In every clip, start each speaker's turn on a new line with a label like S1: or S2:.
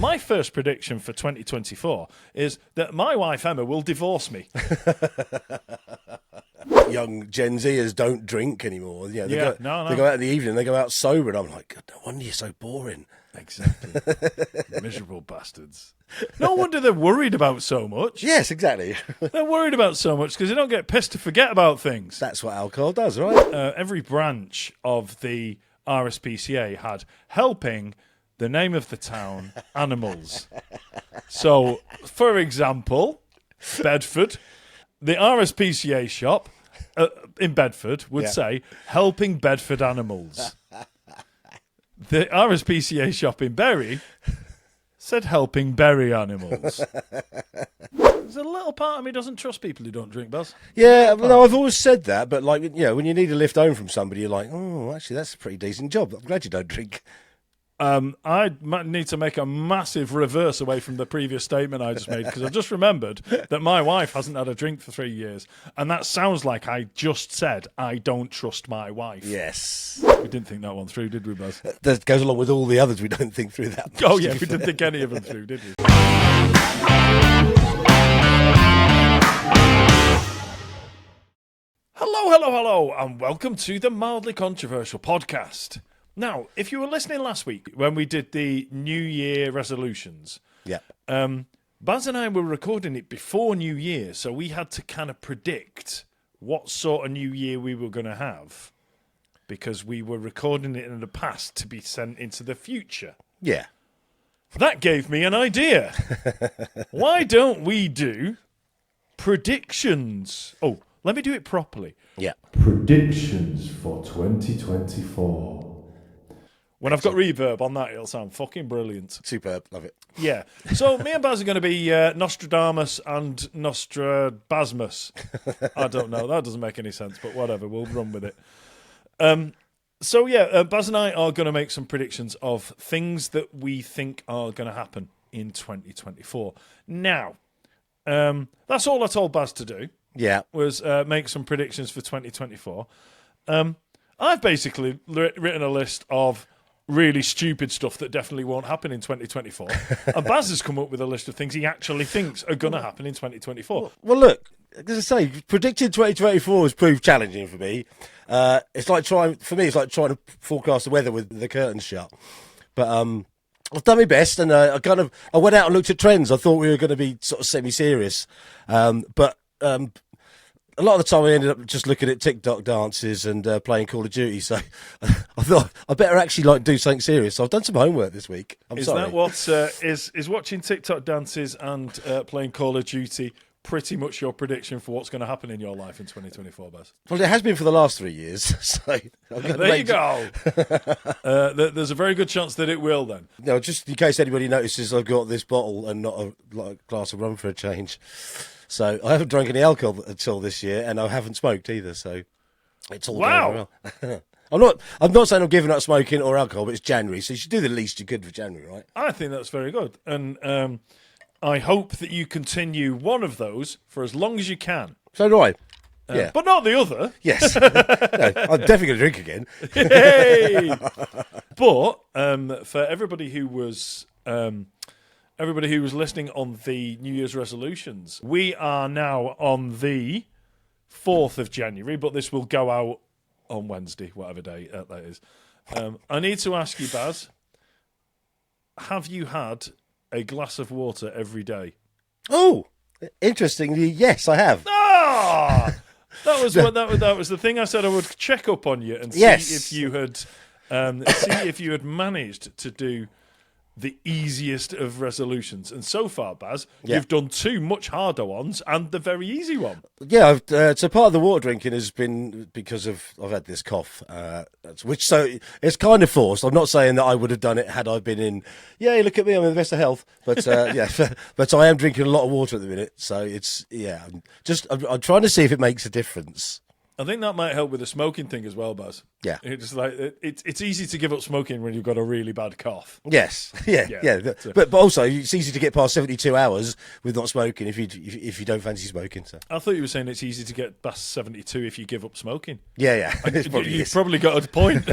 S1: My first prediction for 2024 is that my wife Emma will divorce me.
S2: Young Gen Zers don't drink anymore. Yeah, they go out in the evening, they go out sober, and I'm like, God, no wonder you're so boring.
S1: Exactly. Miserable bastards. No wonder they're worried about so much.
S2: Yes, exactly.
S1: They're worried about so much because they don't get pissed to forget about things.
S2: That's what alcohol does, right?
S1: Every branch of the RSPCA had helping the name of the town, animals. So, for example, Bedford, the RSPCA shop in Bedford would say, helping Bedford animals. The RSPCA shop in Bury said, helping Bury animals. There's a little part of me doesn't trust people who don't drink, Buzz.
S2: Yeah, no, I've always said that, but like, when you need a lift home from somebody, you're like, oh, actually, that's a pretty decent job. I'm glad you don't drink.
S1: I need to make a massive reverse away from the previous statement I just made because I just remembered that my wife hasn't had a drink for 3 years. And that sounds like I just said I don't trust my wife.
S2: Yes.
S1: We didn't think that one through, did we, Buzz?
S2: That goes along with all the others we don't think through that much.
S1: Oh, yeah, we didn't think any of them through, did we? Hello, and welcome to the Mildly Controversial Podcast. Now, if you were listening last week when we did the New Year resolutions, Baz and I were recording it before New Year, so we had to kind of predict what sort of New Year we were going to have because we were recording it in the past to be sent into the future.
S2: Yeah.
S1: That gave me an idea. Why don't we do predictions? Oh, let me do it properly.
S2: Yeah.
S3: Predictions for 2024.
S1: When I've got reverb on that, it'll sound fucking brilliant.
S2: Superb. Love it.
S1: Yeah. So me and Baz are going to be Nostradamus and Nostrabasmus. I don't know. That doesn't make any sense, but whatever. We'll run with it. Baz and I are going to make some predictions of things that we think are going to happen in 2024. Now, that's all I told Baz to do.
S2: Yeah.
S1: Was make some predictions for 2024. I've basically written a list of really stupid stuff that definitely won't happen in 2024. And Baz has come up with a list of things he actually thinks are going to happen in 2024.
S2: Well, look, as I say, predicting 2024 has proved challenging for me. It's like trying to forecast the weather with the curtains shut. But I've done my best, and I went out and looked at trends. I thought we were going to be sort of semi-serious, but a lot of the time I ended up just looking at TikTok dances and playing Call of Duty. So I thought I better actually do something serious. So I've done some homework this week.
S1: Is that what is watching TikTok dances and playing Call of Duty pretty much your prediction for what's going to happen in your life in 2024, Baz?
S2: Well, it has been for the last 3 years. So
S1: there you go. There's a very good chance that it will then.
S2: No, just in case anybody notices, I've got this bottle and not a glass of rum for a change. So I haven't drunk any alcohol until this year, and I haven't smoked either. So it's all going well. I'm not saying I'm giving up smoking or alcohol, but it's January, so you should do the least you could for January, right?
S1: I think that's very good, and I hope that you continue one of those for as long as you can.
S2: So do I. Yeah,
S1: but not the other.
S2: Yes, no, I'm definitely going to drink again.
S1: Hey! But for everybody who was listening on the New Year's resolutions, we are now on the 4th of January, but this will go out on Wednesday, whatever day that is. I need to ask you, Baz, have you had a glass of water every day?
S2: Oh, interestingly, yes, I have.
S1: Ah! That was the thing I said I would check up on you and see if you had managed to do the easiest of resolutions. And so far, Baz, you've done 2 much harder ones and the very easy one.
S2: Yeah, so part of the water drinking has been because I've had this cough, so it's kind of forced. I'm not saying that I would have done it had I been in, look at me, I'm in the best of health. But but I am drinking a lot of water at the minute. So I'm trying to see if it makes a difference.
S1: I think that might help with the smoking thing as well, Baz.
S2: Yeah.
S1: It's easy to give up smoking when you've got a really bad cough.
S2: Yes. Yeah. But also, it's easy to get past 72 hours with not smoking if you don't fancy smoking. So.
S1: I thought you were saying it's easy to get past 72 if you give up smoking.
S2: Yeah.
S1: You've probably got a point.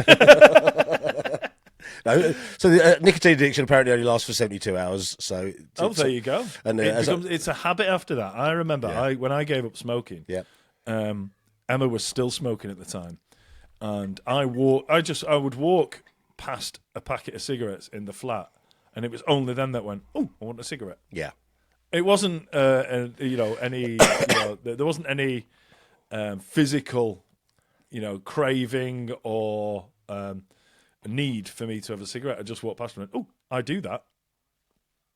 S2: No, so the nicotine addiction apparently only lasts for 72 hours. So
S1: There you go.
S2: And
S1: It's a habit after that. I remember when I gave up smoking.
S2: Yeah.
S1: Emma was still smoking at the time, and I would walk past a packet of cigarettes in the flat, and it was only then that went, oh, I want a cigarette.
S2: Yeah.
S1: It wasn't any there wasn't any physical craving or need for me to have a cigarette. I just walked past and went, oh, I do that.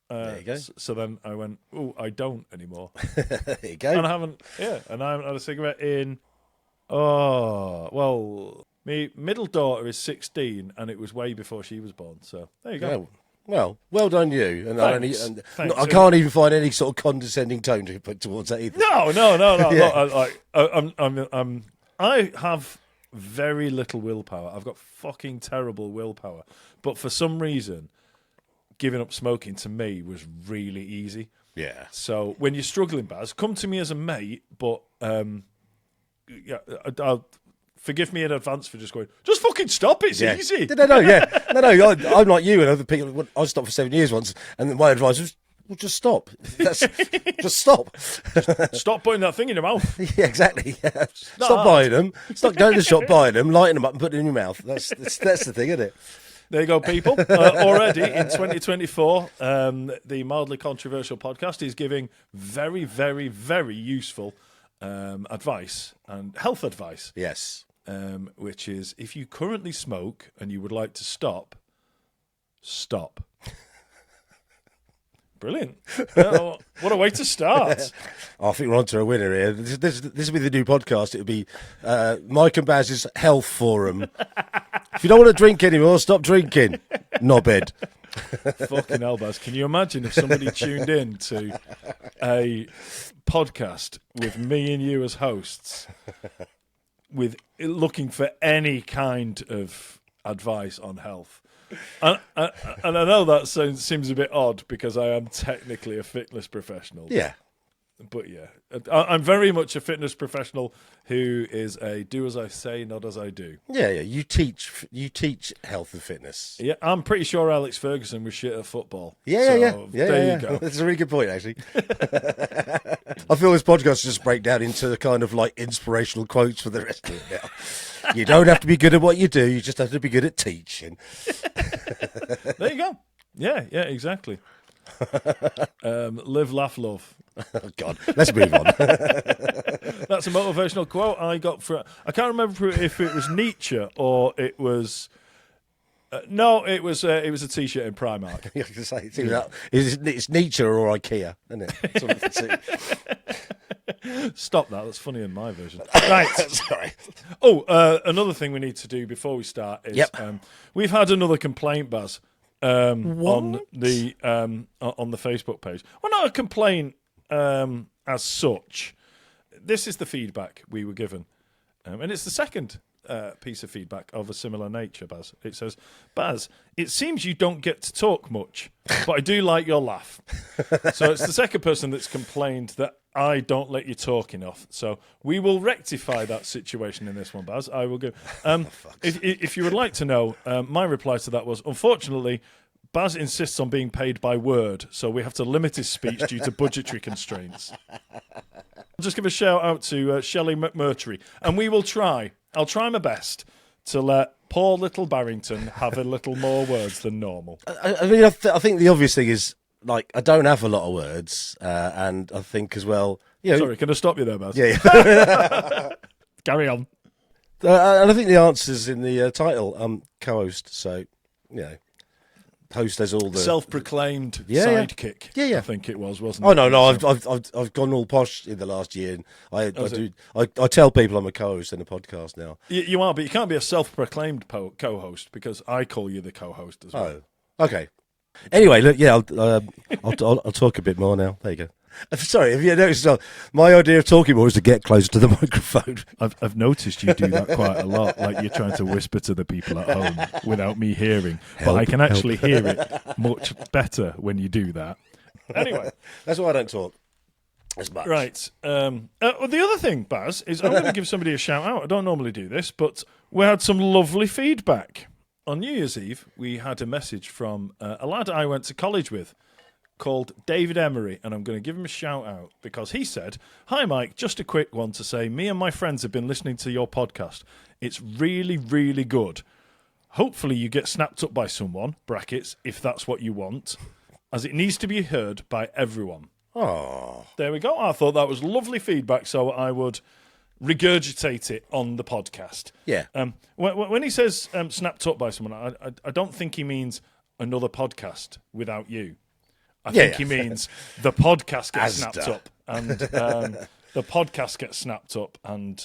S2: There you go.
S1: So then I went, oh, I don't anymore.
S2: There you go.
S1: And I haven't had a cigarette in, my middle daughter is 16, and it was way before she was born. So there you go.
S2: Well done you. And
S1: Thanks. Thanks.
S2: I can't even find any sort of condescending tone to put towards that either.
S1: No.
S2: Yeah.
S1: I have very little willpower. I've got fucking terrible willpower. But for some reason, giving up smoking to me was really easy.
S2: Yeah.
S1: So when you're struggling, Baz, come to me as a mate. But I'll forgive me in advance for just going, just fucking stop. It's easy.
S2: No. I'm like you and other people. I stopped for 7 years once, and my advice was, well, just stop. Just stop.
S1: Stop putting that thing in your mouth.
S2: Yeah, exactly. Yeah. Stop buying them. Stop going to the shop, buying them, lighting them up, and putting them in your mouth. That's the thing, isn't it?
S1: There you go, people. Already in 2024, the Mildly Controversial podcast is giving very, very, very useful advice and health advice.
S2: Yes.
S1: Which is, if you currently smoke and you would like to stop. Brilliant. What a way to start.
S2: I think we're on to a winner here. This will be the new podcast. It'll be Mike and Baz's Health Forum. If you don't want to drink anymore, stop drinking. Knobhead.
S1: Fucking hell, Baz. Can you imagine if somebody tuned in to a podcast with me and you as hosts, with looking for any kind of advice on health? And I know that seems a bit odd because I am technically a fitness professional.
S2: Yeah.
S1: But yeah, I'm very much a fitness professional who is a do as I say, not as I do.
S2: Yeah. You teach health and fitness.
S1: Yeah, I'm pretty sure Alex Ferguson was shit at football.
S2: Yeah.
S1: There you go.
S2: That's a really good point, actually. I feel this podcast just break down into the kind of like inspirational quotes for the rest of it now. You don't have to be good at what you do. You just have to be good at teaching.
S1: There you go. Yeah, exactly. Live, laugh, love.
S2: Oh, God. Let's move on.
S1: That's a motivational quote I got from. I can't remember if it was Nietzsche or it was. No, it was a T-shirt in Primark.
S2: I was going to say, it's Nietzsche or IKEA, isn't it?
S1: Stop that. That's funny in my version. Right.
S2: Sorry.
S1: Oh, another thing we need to do before we start is we've had another complaint, Baz, on the Facebook page. Well, not a complaint as such. This is the feedback we were given, and it's the second piece of feedback of a similar nature, Baz. It says, Baz, it seems you don't get to talk much, but I do like your laugh. So it's the second person that's complained that I don't let you talk enough. So we will rectify that situation in this one, Baz. I will go. If you would like to know, my reply to that was, unfortunately, Baz insists on being paid by word, so we have to limit his speech due to budgetary constraints. I'll just give a shout out to Shelley McMurtry, and we will try. I'll try my best to let poor little Barrington have a little more words than normal.
S2: I mean, I think the obvious thing is, like, I don't have a lot of words, and I think as well...
S1: Sorry, can I stop you there, Baz?
S2: Yeah.
S1: Carry on.
S2: And I think the answer's in the title, co-host, so, host has all the
S1: self-proclaimed sidekick.
S2: Yeah.
S1: I think it was, wasn't it?
S2: Oh no, I've gone all posh in the last year, and I tell people I'm a co-host in a podcast now.
S1: You are, but you can't be a self-proclaimed co-host because I call you the co-host as well.
S2: Oh, okay. Anyway, look, I'll talk a bit more now. There you go. Sorry, have you noticed? My idea of talking more is to get closer to the microphone.
S1: I've noticed you do that quite a lot. Like you're trying to whisper to the people at home without me hearing. But I can actually hear it much better when you do that. Anyway.
S2: That's why I don't talk as much.
S1: Right. The other thing, Baz, is I'm going to give somebody a shout out. I don't normally do this, but we had some lovely feedback on New Year's Eve, we had a message from a lad I went to college with called David Emery, and I'm going to give him a shout out because he said, "Hi Mike, just a quick one to say, me and my friends have been listening to your podcast. It's really, really good. Hopefully you get snapped up by someone, brackets, if that's what you want, as it needs to be heard by everyone."
S2: Oh,
S1: There we go. I thought that was lovely feedback, so I would regurgitate it on the podcast.
S2: yeah.
S1: When he says snapped up by someone, I don't think he means another podcast without you. I think he means the podcast gets snapped
S2: Asda.
S1: up, and the podcast gets snapped up and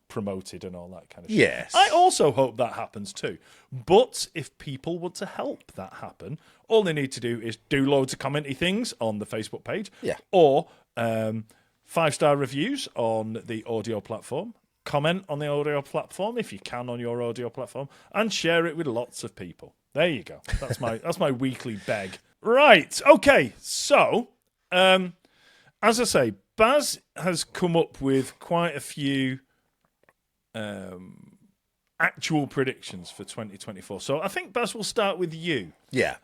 S1: promoted and all that kind of shit.
S2: Yes.
S1: I also hope that happens too. But if people want to help that happen, all they need to do is do loads of commenty things on the Facebook page,
S2: Yeah.
S1: or 5-star reviews on the audio platform. Comment on the audio platform if you can on your audio platform, and share it with lots of people. There you go. That's my weekly beg. Right. Okay. So, as I say, Baz has come up with quite a few actual predictions for 2024. So I think, Baz, we'll start with you.
S2: Yeah.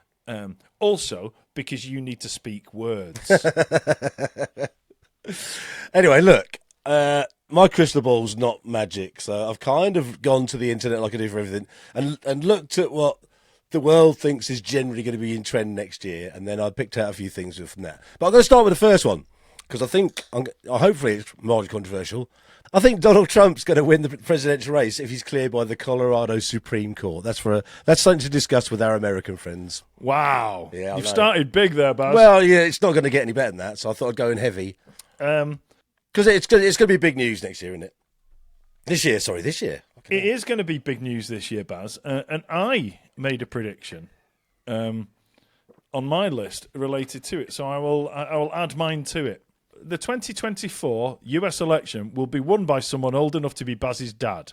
S1: Also, because you need to speak words.
S2: Anyway, look, my crystal ball's not magic, so I've kind of gone to the internet like I do for everything and looked at what the world thinks is generally going to be in trend next year, and then I picked out a few things from that. But I'm going to start with the first one, because I think, hopefully it's mildly controversial. I think Donald Trump's going to win the presidential race if he's cleared by the Colorado Supreme Court. That's something to discuss with our American friends.
S1: Wow.
S2: Yeah, I
S1: You've
S2: know.
S1: started big there, Baz.
S2: Well, yeah, it's not going to get any better than that, so I thought I'd go in heavy. Because it's going to be big news next year, isn't it? This year.
S1: It is going to be big news this year, Baz. And I made a prediction on my list related to it. So I will add mine to it. The 2024 US election will be won by someone old enough to be Baz's dad.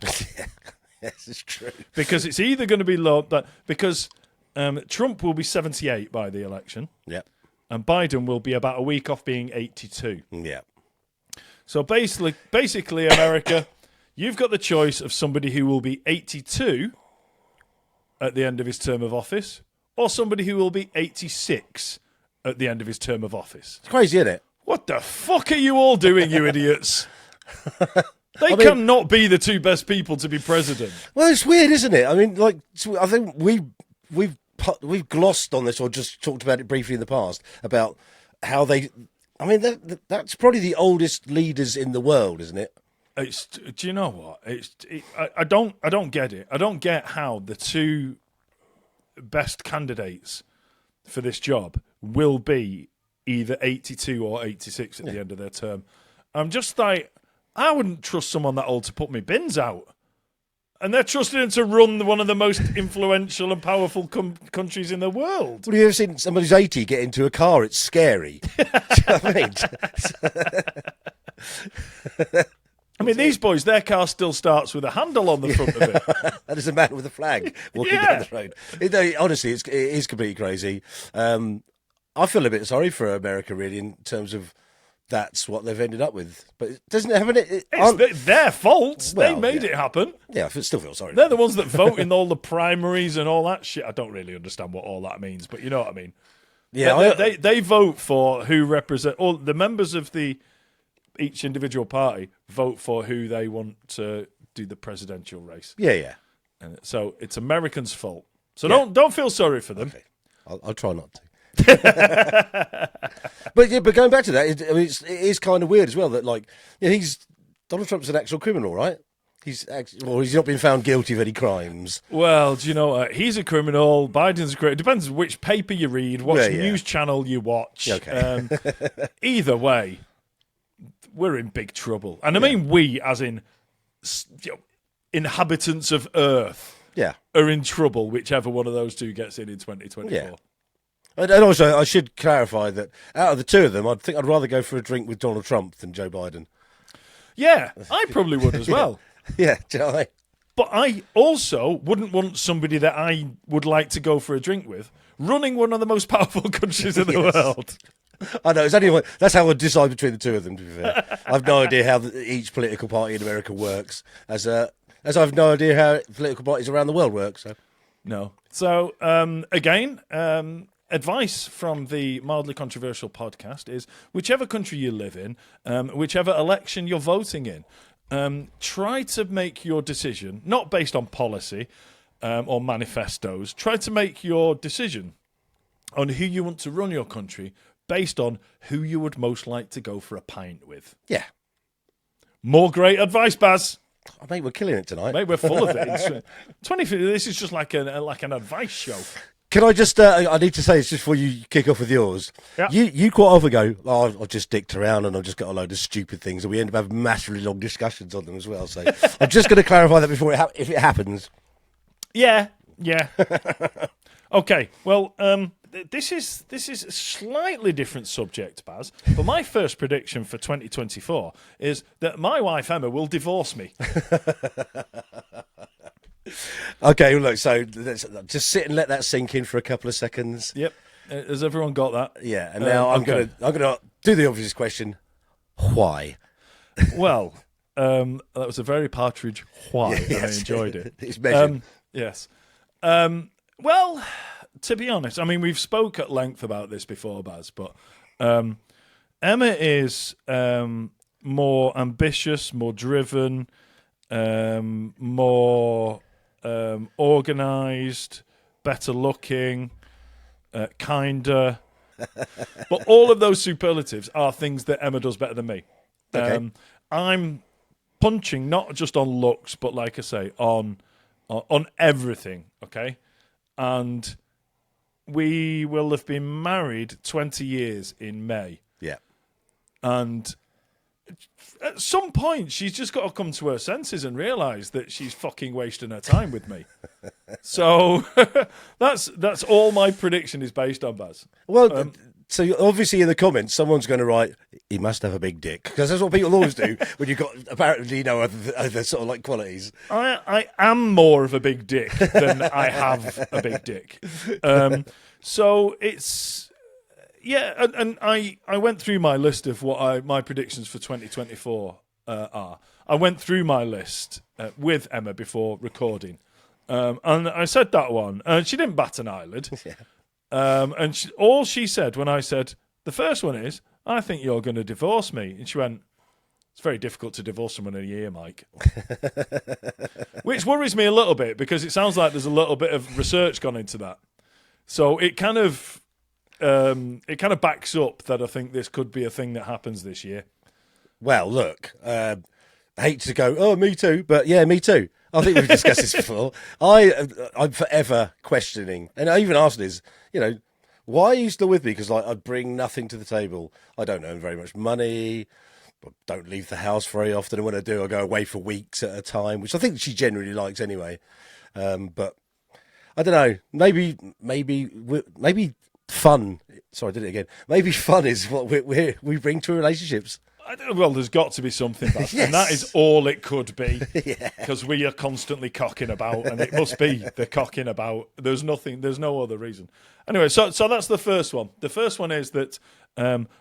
S2: Yes, it's true.
S1: Because it's either going to be because Trump will be 78 by the election,
S2: Yeah.
S1: and Biden will be about a week off being 82.
S2: Yeah.
S1: So basically, America, you've got the choice of somebody who will be 82 at the end of his term of office, or somebody who will be 86 at the end of his term of office.
S2: It's crazy, isn't it?
S1: What the fuck are you all doing, you idiots? They cannot be the two best people to be president.
S2: Well, it's weird, isn't it? I mean, like, I think we've glossed on this or just talked about it briefly in the past about how they. I mean, that's probably the oldest leaders in the world, isn't it?
S1: Do you know what? I don't get it. I don't get how the two best candidates for this job will be either 82 or 86 at the end of their term. I'm just like, I wouldn't trust someone that old to put me bins out. And they're trusting him to run one of the most influential and powerful countries in the world.
S2: Well, have you ever seen somebody who's 80 get into a car? It's scary. Do you know what I mean?
S1: I mean, these boys, their car still starts with a handle on the front of it.
S2: That is a man with a flag walking down the road. Honestly, it is completely crazy. I feel a bit sorry for America, really, in terms of that's what they've ended up with. But it doesn't have
S1: It's their fault.
S2: Well,
S1: they made it happen.
S2: Yeah, I still feel sorry.
S1: They're the ones that vote in all the primaries and all that shit. I don't really understand what all that means, but you know what I mean.
S2: Yeah,
S1: They vote for who represent, all the members of each individual party vote for who they want to do the presidential race.
S2: yeah.
S1: And so it's Americans' fault. So don't feel sorry for them.
S2: Okay. I'll try not to. but going back to that, it is kind of weird as well that, like, Donald Trump's an actual criminal, right? He's not been found guilty of any crimes.
S1: Well, do you know what? He's a criminal. Biden's a criminal. It depends which paper you read, what news channel you watch.
S2: Okay.
S1: Either way, we're in big trouble. And I mean we, as in inhabitants of Earth, are in trouble, whichever one of those two gets in 2024.
S2: Yeah. And also, I should clarify that out of the two of them, I think I'd rather go for a drink with Donald Trump than Joe Biden.
S1: Yeah, I probably would as well.
S2: Yeah, do you know what I mean?
S1: But I also wouldn't want somebody that I would like to go for a drink with running one of the most powerful countries in the world.
S2: I know, it's only one. That's how I decide between the two of them, to be fair. I've no idea how each political party in America works, as I have no idea how political parties around the world work. So
S1: No. So, again, advice from the Mildly Controversial podcast is whichever country you live in, whichever election you're voting in, try to make your decision, not based on policy or manifestos, try to make your decision on who you want to run your country based on who you would most like to go for a pint with.
S2: Yeah.
S1: More great advice, Baz.
S2: I think we're killing it tonight.
S1: Mate, we're full of it. It's 20, this is just like an advice show.
S2: Can I just, I need to say this just before you kick off with yours.
S1: Yeah.
S2: You quite often go, oh, I've just dicked around and I've just got a load of stupid things, and we end up having massively long discussions on them as well. So I'm just going to clarify that before if it happens.
S1: Yeah. Okay, well, this is a slightly different subject, Baz, but my first prediction for 2024 is that my wife Emma will divorce me.
S2: Okay, well, look, so let's just sit and let that sink in for a couple of seconds.
S1: Yep. Has everyone got that?
S2: Yeah, and now I'm
S1: okay.
S2: gonna do the obvious question: why?
S1: Well, that was a very Partridge why, and I enjoyed it.
S2: It's measured.
S1: Yes. Well, to be honest, I mean, we've spoke at length about this before, Baz, but Emma is more ambitious, more driven, more organised, better looking, kinder. But all of those superlatives are things that Emma does better than me.
S2: Okay.
S1: I'm punching not just on looks, but like I say, on everything. Okay, and we will have been married 20 years in May,
S2: Yeah.
S1: and at some point she's just got to come to her senses and realise that she's fucking wasting her time with me. So that's all my prediction is based on, Baz.
S2: Well, so obviously in the comments, someone's going to write, "He must have a big dick," because that's what people always do when you've got apparently other sort of like qualities.
S1: I am more of a big dick than I have a big dick. So it's and I went through my list of what my predictions for 2024 are. I went through my list with Emma before recording, and I said that one, and she didn't bat an eyelid.
S2: Yeah.
S1: And all she said when I said, the first one is, I think you're going to divorce me. And she went, it's very difficult to divorce someone in a year, Mike. Which worries me a little bit because it sounds like there's a little bit of research gone into that. So it kind of backs up that I think this could be a thing that happens this year.
S2: Well, look, I hate to go, oh, me too, but yeah, me too. I think we've discussed this before. I'm forever questioning, and I even asked Liz, why are you still with me? Because I bring nothing to the table. I don't earn very much money. I don't leave the house very often. And when I do, I go away for weeks at a time, which I think she generally likes anyway. But I don't know. Maybe fun. Sorry, I did it again. Maybe fun is what we bring to relationships.
S1: Well, there's got to be something, Baz,
S2: Yes.
S1: and that is all it could be.
S2: Yeah.
S1: Because we are constantly cocking about, and it must be the cocking about. There's no other reason. Anyway, so that's the first one. The first one is that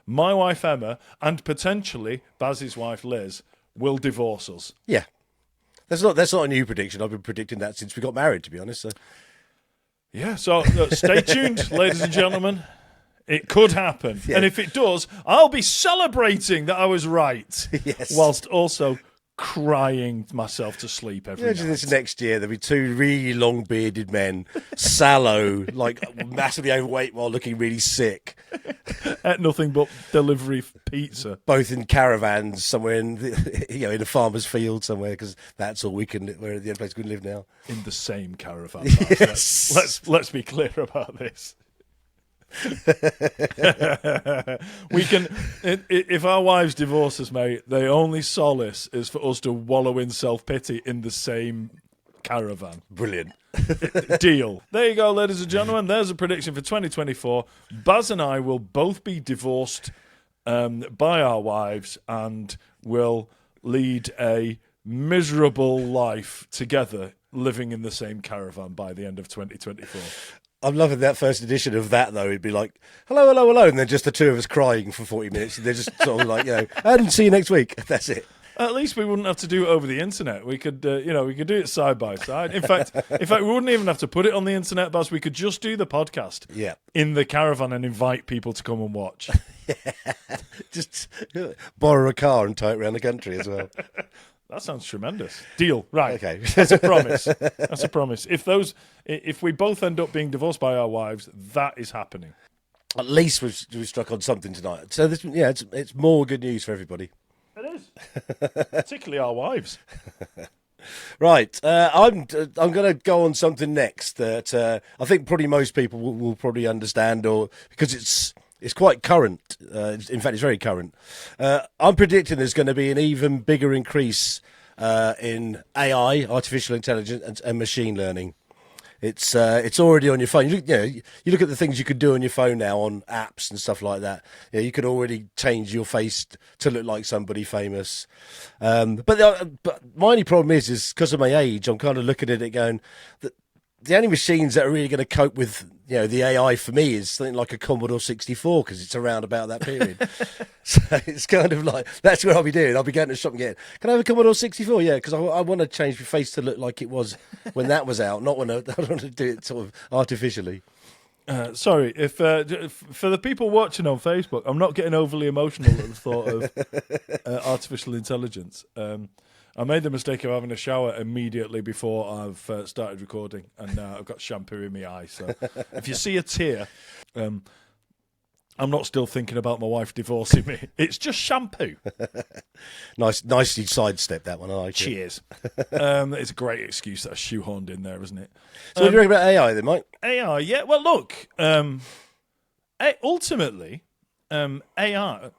S1: my wife Emma and potentially Baz's wife Liz will divorce us.
S2: Yeah. That's not a new prediction. I've been predicting that since we got married, to be honest. So.
S1: Yeah, so stay tuned, ladies and gentlemen. It could happen.
S2: Yeah.
S1: And if it does, I'll be celebrating that I was right.
S2: Yes.
S1: Whilst also crying myself to sleep every
S2: Imagine
S1: night.
S2: this next year, there'll be two really long bearded men, sallow, like massively overweight while looking really sick,
S1: At nothing but delivery pizza.
S2: both in caravans somewhere in in a farmer's field somewhere, because that's all we're the only place we can live now.
S1: In the same caravan.
S2: Yes.
S1: Let's be clear about this. We can, if our wives divorce us, mate, the only solace is for us to wallow in self-pity in the same caravan.
S2: Brilliant.
S1: Deal. There you go, ladies and gentlemen. There's a prediction for 2024. Baz and I will both be divorced by our wives and will lead a miserable life together, living in the same caravan by the end of 2024.
S2: I'm loving that first edition of that, though. It'd be like, hello, hello, hello, and then just the two of us crying for 40 minutes. And they're just sort of like, and see you next week. That's it.
S1: At least we wouldn't have to do it over the internet. We could, we could do it side by side. In fact, we wouldn't even have to put it on the internet, Baz. We could just do the podcast in the caravan and invite people to come and watch.
S2: Just borrow a car and tow it around the country as well.
S1: That sounds tremendous. Deal. Right.
S2: Okay.
S1: That's a promise. That's a promise. If we both end up being divorced by our wives, that is happening.
S2: At least we've struck on something tonight. So it's more good news for everybody.
S1: It is. Particularly our wives.
S2: Right. I'm going to go on something next that I think probably most people will probably understand, or because it's quite current. In fact, it's very current. I'm predicting there's going to be an even bigger increase in AI, artificial intelligence, and machine learning. It's already on your phone. You look at the things you could do on your phone now on apps and stuff like that. You could already change your face to look like somebody famous. But my only problem is because of my age, I'm kind of looking at it going, the only machines that are really going to cope with the AI for me is something like a Commodore 64 because it's around about that period. So it's kind of like that's what I'll be doing. I'll be going to the shop and getting, can I have a Commodore 64? Yeah, because I want to change my face to look like it was when that was out, not when I don't want to do it sort of artificially.
S1: Sorry, if for the people watching on Facebook, I'm not getting overly emotional at the thought of artificial intelligence. I made the mistake of having a shower immediately before I've started recording, and I've got shampoo in my eye. So if you see a tear, I'm not still thinking about my wife divorcing me. It's just shampoo.
S2: Nicely sidestepped that one. I like it.
S1: Cheers. It's a great excuse that I shoehorned in there, isn't it?
S2: So what do you reckon about AI then, Mike?
S1: AI, yeah. Well, look, ultimately, AI,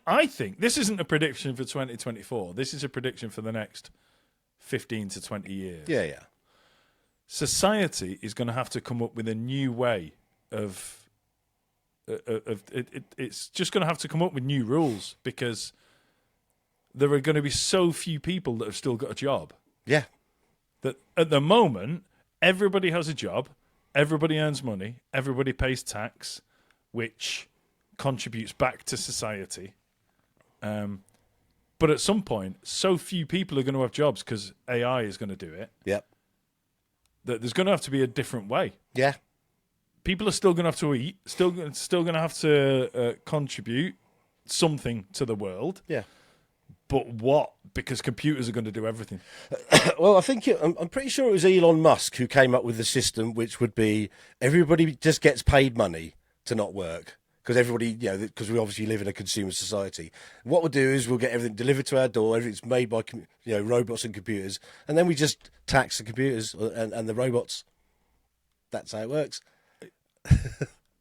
S1: I think this isn't a prediction for 2024. This is a prediction for the next 15 to 20 years.
S2: Yeah.
S1: Society is going to have to come up with a new way of it's just going to have to come up with new rules because there are going to be so few people that have still got a job.
S2: Yeah.
S1: That at the moment, everybody has a job, everybody earns money, everybody pays tax, which contributes back to society. But at some point, so few people are going to have jobs because AI is going to do it.
S2: Yep.
S1: That there's going to have to be a different way.
S2: Yeah.
S1: People are still going to have to eat, still going to have to contribute something to the world.
S2: Yeah.
S1: But what? Because computers are going to do everything.
S2: Well, I think I'm pretty sure it was Elon Musk who came up with the system, which would be everybody just gets paid money to not work. Because everybody, because we obviously live in a consumer society. What we'll do is we'll get everything delivered to our door. Everything's made by, robots and computers. And then we just tax the computers and the robots. That's how it works.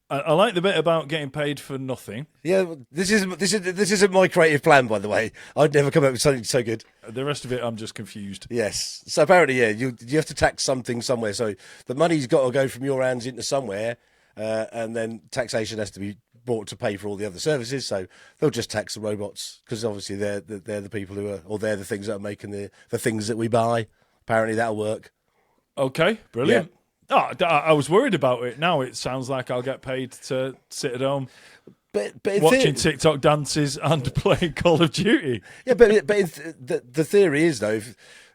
S1: I like the bit about getting paid for nothing.
S2: Yeah, this isn't my creative plan, by the way. I'd never come up with something so good.
S1: The rest of it, I'm just confused.
S2: Yes. So apparently, you have to tax something somewhere. So the money's got to go from your hands into somewhere, and then taxation has to be brought to pay for all the other services. So they'll just tax the robots because obviously they're the people who are, or they're the things that are making the things that we buy. Apparently that'll work.
S1: Okay, brilliant. Yeah. Oh, I was worried about it. Now it sounds like I'll get paid to sit at home
S2: but
S1: watching TikTok dances and playing Call of Duty.
S2: Yeah, but the theory is, though,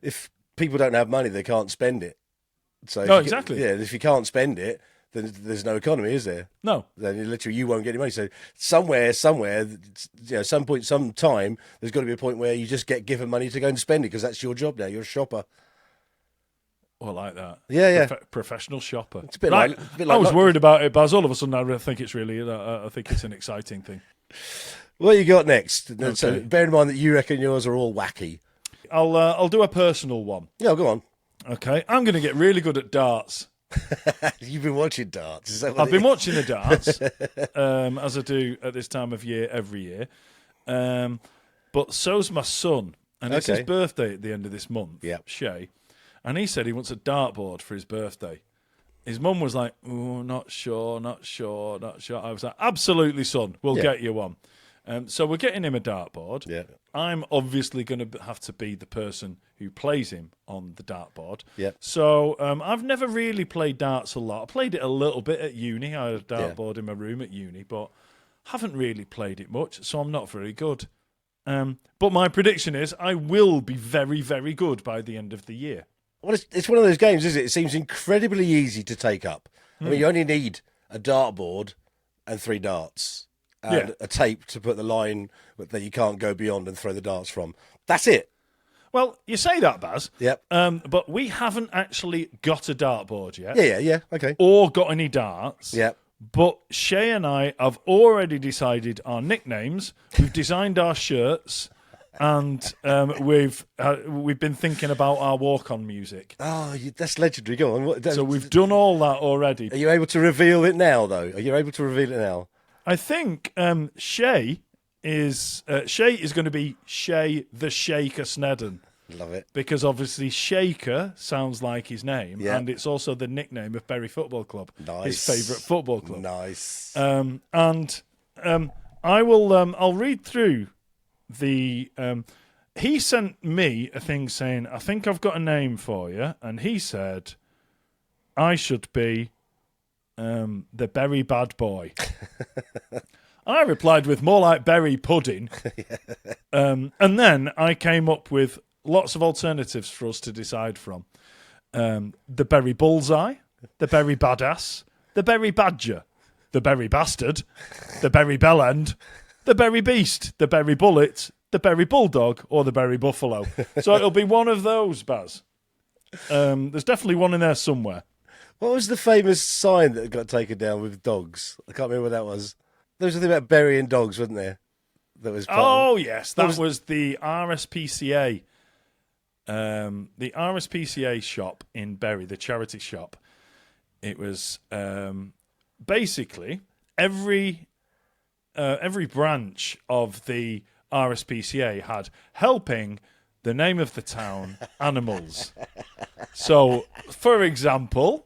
S2: if people don't have money, they can't spend it. So
S1: exactly.
S2: If you can't spend it, then there's no economy, is there?
S1: No.
S2: Then literally you won't get any money. So somewhere, some point, some time, there's got to be a point where you just get given money to go and spend it because that's your job now. You're a shopper.
S1: Oh, I like that.
S2: Yeah.
S1: Professional shopper.
S2: It's a bit like
S1: I was worried about it, but all of a sudden I think it's really, I think it's an exciting thing.
S2: What you got next?
S1: Okay.
S2: So bear in mind that you reckon yours are all wacky.
S1: I'll do a personal one.
S2: Yeah, go on.
S1: Okay, I'm going to get really good at darts.
S2: You've been watching darts. Is that what
S1: I've been watching the darts, as I do at this time of year every year. But so's my son, and it's his birthday at the end of this month.
S2: Yeah,
S1: Shay, and he said he wants a dartboard for his birthday. His mum was like, "Oh, not sure." I was like, "Absolutely, son, we'll get you one." So we're getting him a dartboard.
S2: Yeah.
S1: I'm obviously going to have to be the person who plays him on the dartboard.
S2: Yeah.
S1: So I've never really played darts a lot. I played it a little bit at uni. I had a dartboard in my room at uni, but haven't really played it much, so I'm not very good. But my prediction is I will be very, very good by the end of the year.
S2: Well, it's one of those games, isn't it? It seems incredibly easy to take up. I mean, you only need a dartboard and 3 darts and
S1: Yeah.
S2: a tape to put the line that you can't go beyond and throw the darts from. That's it.
S1: Well, you say that, Baz.
S2: Yep.
S1: But we haven't actually got a dartboard yet.
S2: Yeah. Okay.
S1: Or got any darts.
S2: Yep.
S1: But Shay and I have already decided our nicknames. We've designed our shirts, and we've been thinking about our walk-on music.
S2: Oh, that's legendary. Go on.
S1: So we've done all that already.
S2: Are you able to reveal it now, though? Are you able to reveal it now?
S1: I think Shay is going to be Shay the Shaker Snedden.
S2: Love it.
S1: Because obviously Shaker sounds like his name,
S2: Yeah.
S1: and it's also the nickname of Bury Football Club,
S2: Nice.
S1: his favourite football club.
S2: Nice.
S1: I will. I'll read through the. He sent me a thing saying, "I think I've got a name for you," and he said, "I should be the Berry Bad Boy." I replied with more like berry pudding, and then I came up with lots of alternatives for us to decide from. The Berry Bullseye, the Berry Badass, the Berry Badger, the Berry Bastard, the Berry Bellend, the Berry Beast, the Berry Bullet, the Berry Bulldog, or the Berry Buffalo. So it'll be one of those, Baz. There's definitely one in there somewhere.
S2: What was the famous sign that got taken down with dogs? I can't remember what that was. There was a thing about burying dogs, wasn't there? That was part of-
S1: Oh, yes. That was the RSPCA. The RSPCA shop in Bury, the charity shop. It was basically every branch of the RSPCA had helping the name of the town animals. So, for example,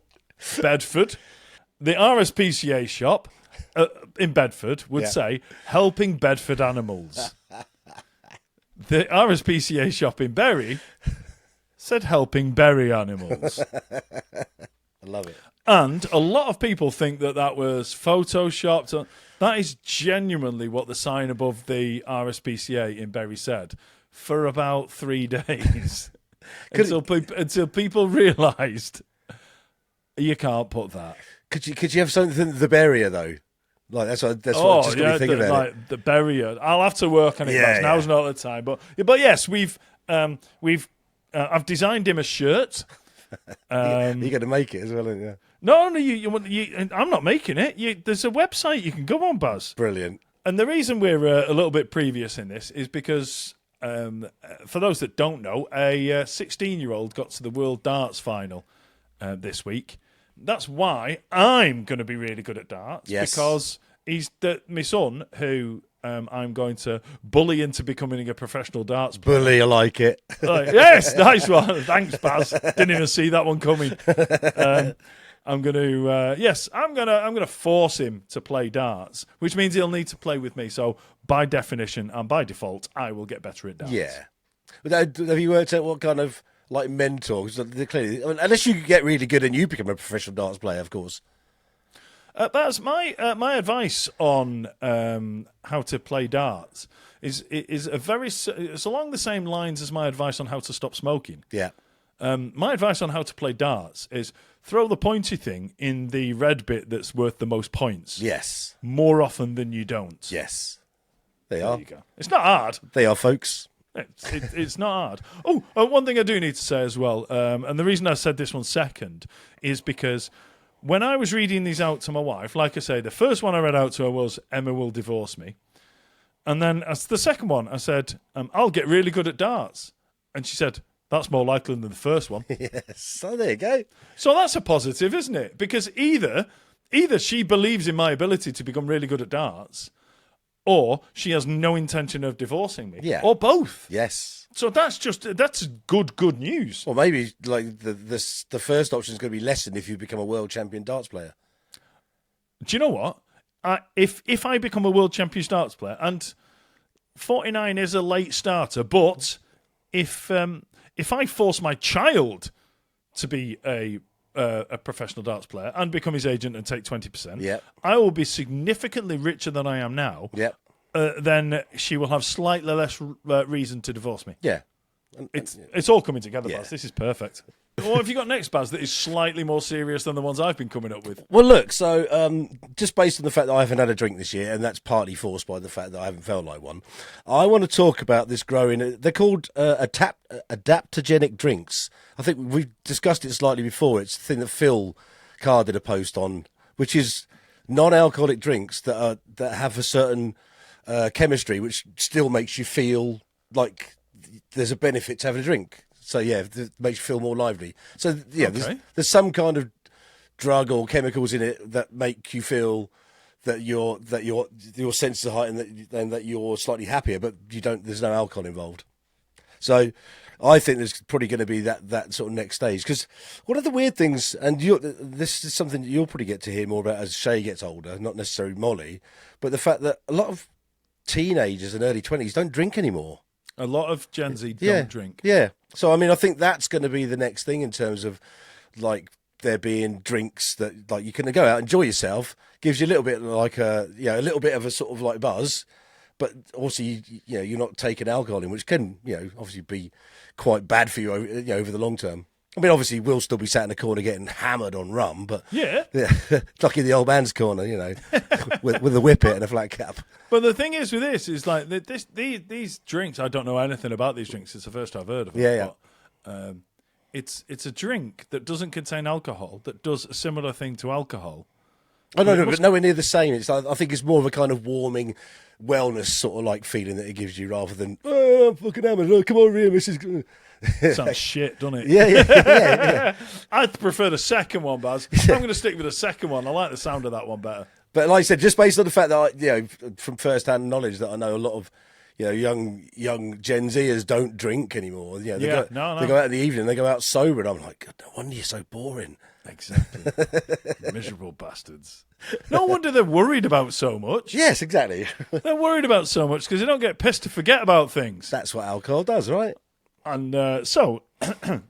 S1: Bedford, the RSPCA shop in Bedford would say helping Bedford animals. The RSPCA shop in Bury said helping Bury animals.
S2: I love it.
S1: And a lot of people think that that was photoshopped. That is genuinely what the sign above the RSPCA in Bury said for about 3 days. until people realised you can't put that.
S2: Could you have something the barrier though? Like that's what just got me thinking about it.
S1: The barrier. I'll have to work on it.
S2: Yeah,
S1: Now's not the time. But yes, I've designed him a shirt.
S2: You're going to make it as well, aren't you?
S1: No, I'm not making it. There's a website you can go on, Buzz.
S2: Brilliant.
S1: And the reason we're a little bit previous in this is because, for those that don't know, a 16-year-old got to the World Darts Final this week. That's why I'm going to be really good at darts.
S2: Yes.
S1: Because he's my son, who I'm going to bully into becoming a professional darts player.
S2: Bully, I like it.
S1: Yes, nice one. Thanks, Baz. Didn't even see that one coming. I'm going to force him to play darts, which means he'll need to play with me. So by definition and by default, I will get better at darts.
S2: Yeah. But have you worked out what kind of like mentor? 'Cause clearly, unless you get really good and you become a professional darts player, of course.
S1: That's my advice on how to play darts is it's along the same lines as my advice on how to stop smoking.
S2: Yeah.
S1: My advice on how to play darts is throw the pointy thing in the red bit that's worth the most points.
S2: Yes.
S1: More often than you don't.
S2: Yes. They
S1: There
S2: are.
S1: you go. It's not hard.
S2: They are, folks.
S1: It's not hard. Oh, one thing I do need to say as well, and the reason I said this one second is because when I was reading these out to my wife, like I say, the first one I read out to her was Emma will divorce me. And then as the second one, I said, I'll get really good at darts. And she said, that's more likely than the first one.
S2: Yes. So there you go.
S1: So that's a positive, isn't it? Because either she believes in my ability to become really good at darts, or she has no intention of divorcing me.
S2: Yeah.
S1: Or both.
S2: Yes.
S1: So that's good news.
S2: Well, maybe like the first option is going to be lessened if you become a world champion darts player.
S1: Do you know what? If I become a world champion darts player, and 49 is a late starter, but if I force my child to be a professional darts player and become his agent and take 20%,
S2: Yep.
S1: I will be significantly richer than I am now.
S2: Yep.
S1: then she will have slightly less reason to divorce me.
S2: Yeah.
S1: It's all coming together,
S2: Yeah.
S1: Baz. This is perfect. What have you got next, Baz, that is slightly more serious than the ones I've been coming up with?
S2: Well, look, so just based on the fact that I haven't had a drink this year, and that's partly forced by the fact that I haven't felt like one, I want to talk about this growing. They're called adaptogenic drinks. I think we've discussed it slightly before. It's the thing that Phil Carr did a post on, which is non-alcoholic drinks that have a certain chemistry which still makes you feel like there's a benefit to having a drink. So yeah, it makes you feel more lively. So yeah,
S1: Okay.
S2: there's some kind of drug or chemicals in it that make you feel that your senses are heightened and that you're slightly happier, but you don't. There's no alcohol involved. So I think there's probably going to be that sort of next stage. Because one of the weird things, and this is something that you'll probably get to hear more about as Shay gets older, not necessarily Molly, but the fact that a lot of teenagers and early 20s don't drink anymore.
S1: A lot of Gen Z don't drink.
S2: Yeah. So, I mean, I think that's going to be the next thing in terms of, like, there being drinks that, like, you can go out, enjoy yourself, gives you a little bit like a little bit of a sort of like buzz, but also, you're not taking alcohol in, which can, obviously be quite bad for you over the long term. I mean, obviously, we'll still be sat in the corner getting hammered on rum, but
S1: Yeah.
S2: like in the old man's corner, with a whippet and a flat cap.
S1: But the thing is with this is like these drinks. I don't know anything about these drinks. It's the first I've heard of them.
S2: Yeah.
S1: But, it's a drink that doesn't contain alcohol that does a similar thing to alcohol.
S2: Oh no, but nowhere near the same. I think it's more of a kind of warming wellness sort of like feeling that it gives you, rather than I'm fucking hammered. Oh, come over here, Mrs.
S1: Sounds shit, doesn't it?
S2: Yeah.
S1: I'd prefer the second one, Baz. I'm going to stick with the second one. I like the sound of that one better.
S2: But like I said, just based on the fact that from first-hand knowledge that I know a lot of young Gen Zers don't drink anymore. They go out in the evening, they go out sober, and I'm like, God, no wonder you're so boring.
S1: Exactly. Miserable bastards. No wonder they're worried about so much.
S2: Yes, exactly.
S1: They're worried about so much because they don't get pissed to forget about things.
S2: That's what alcohol does, right?
S1: And so,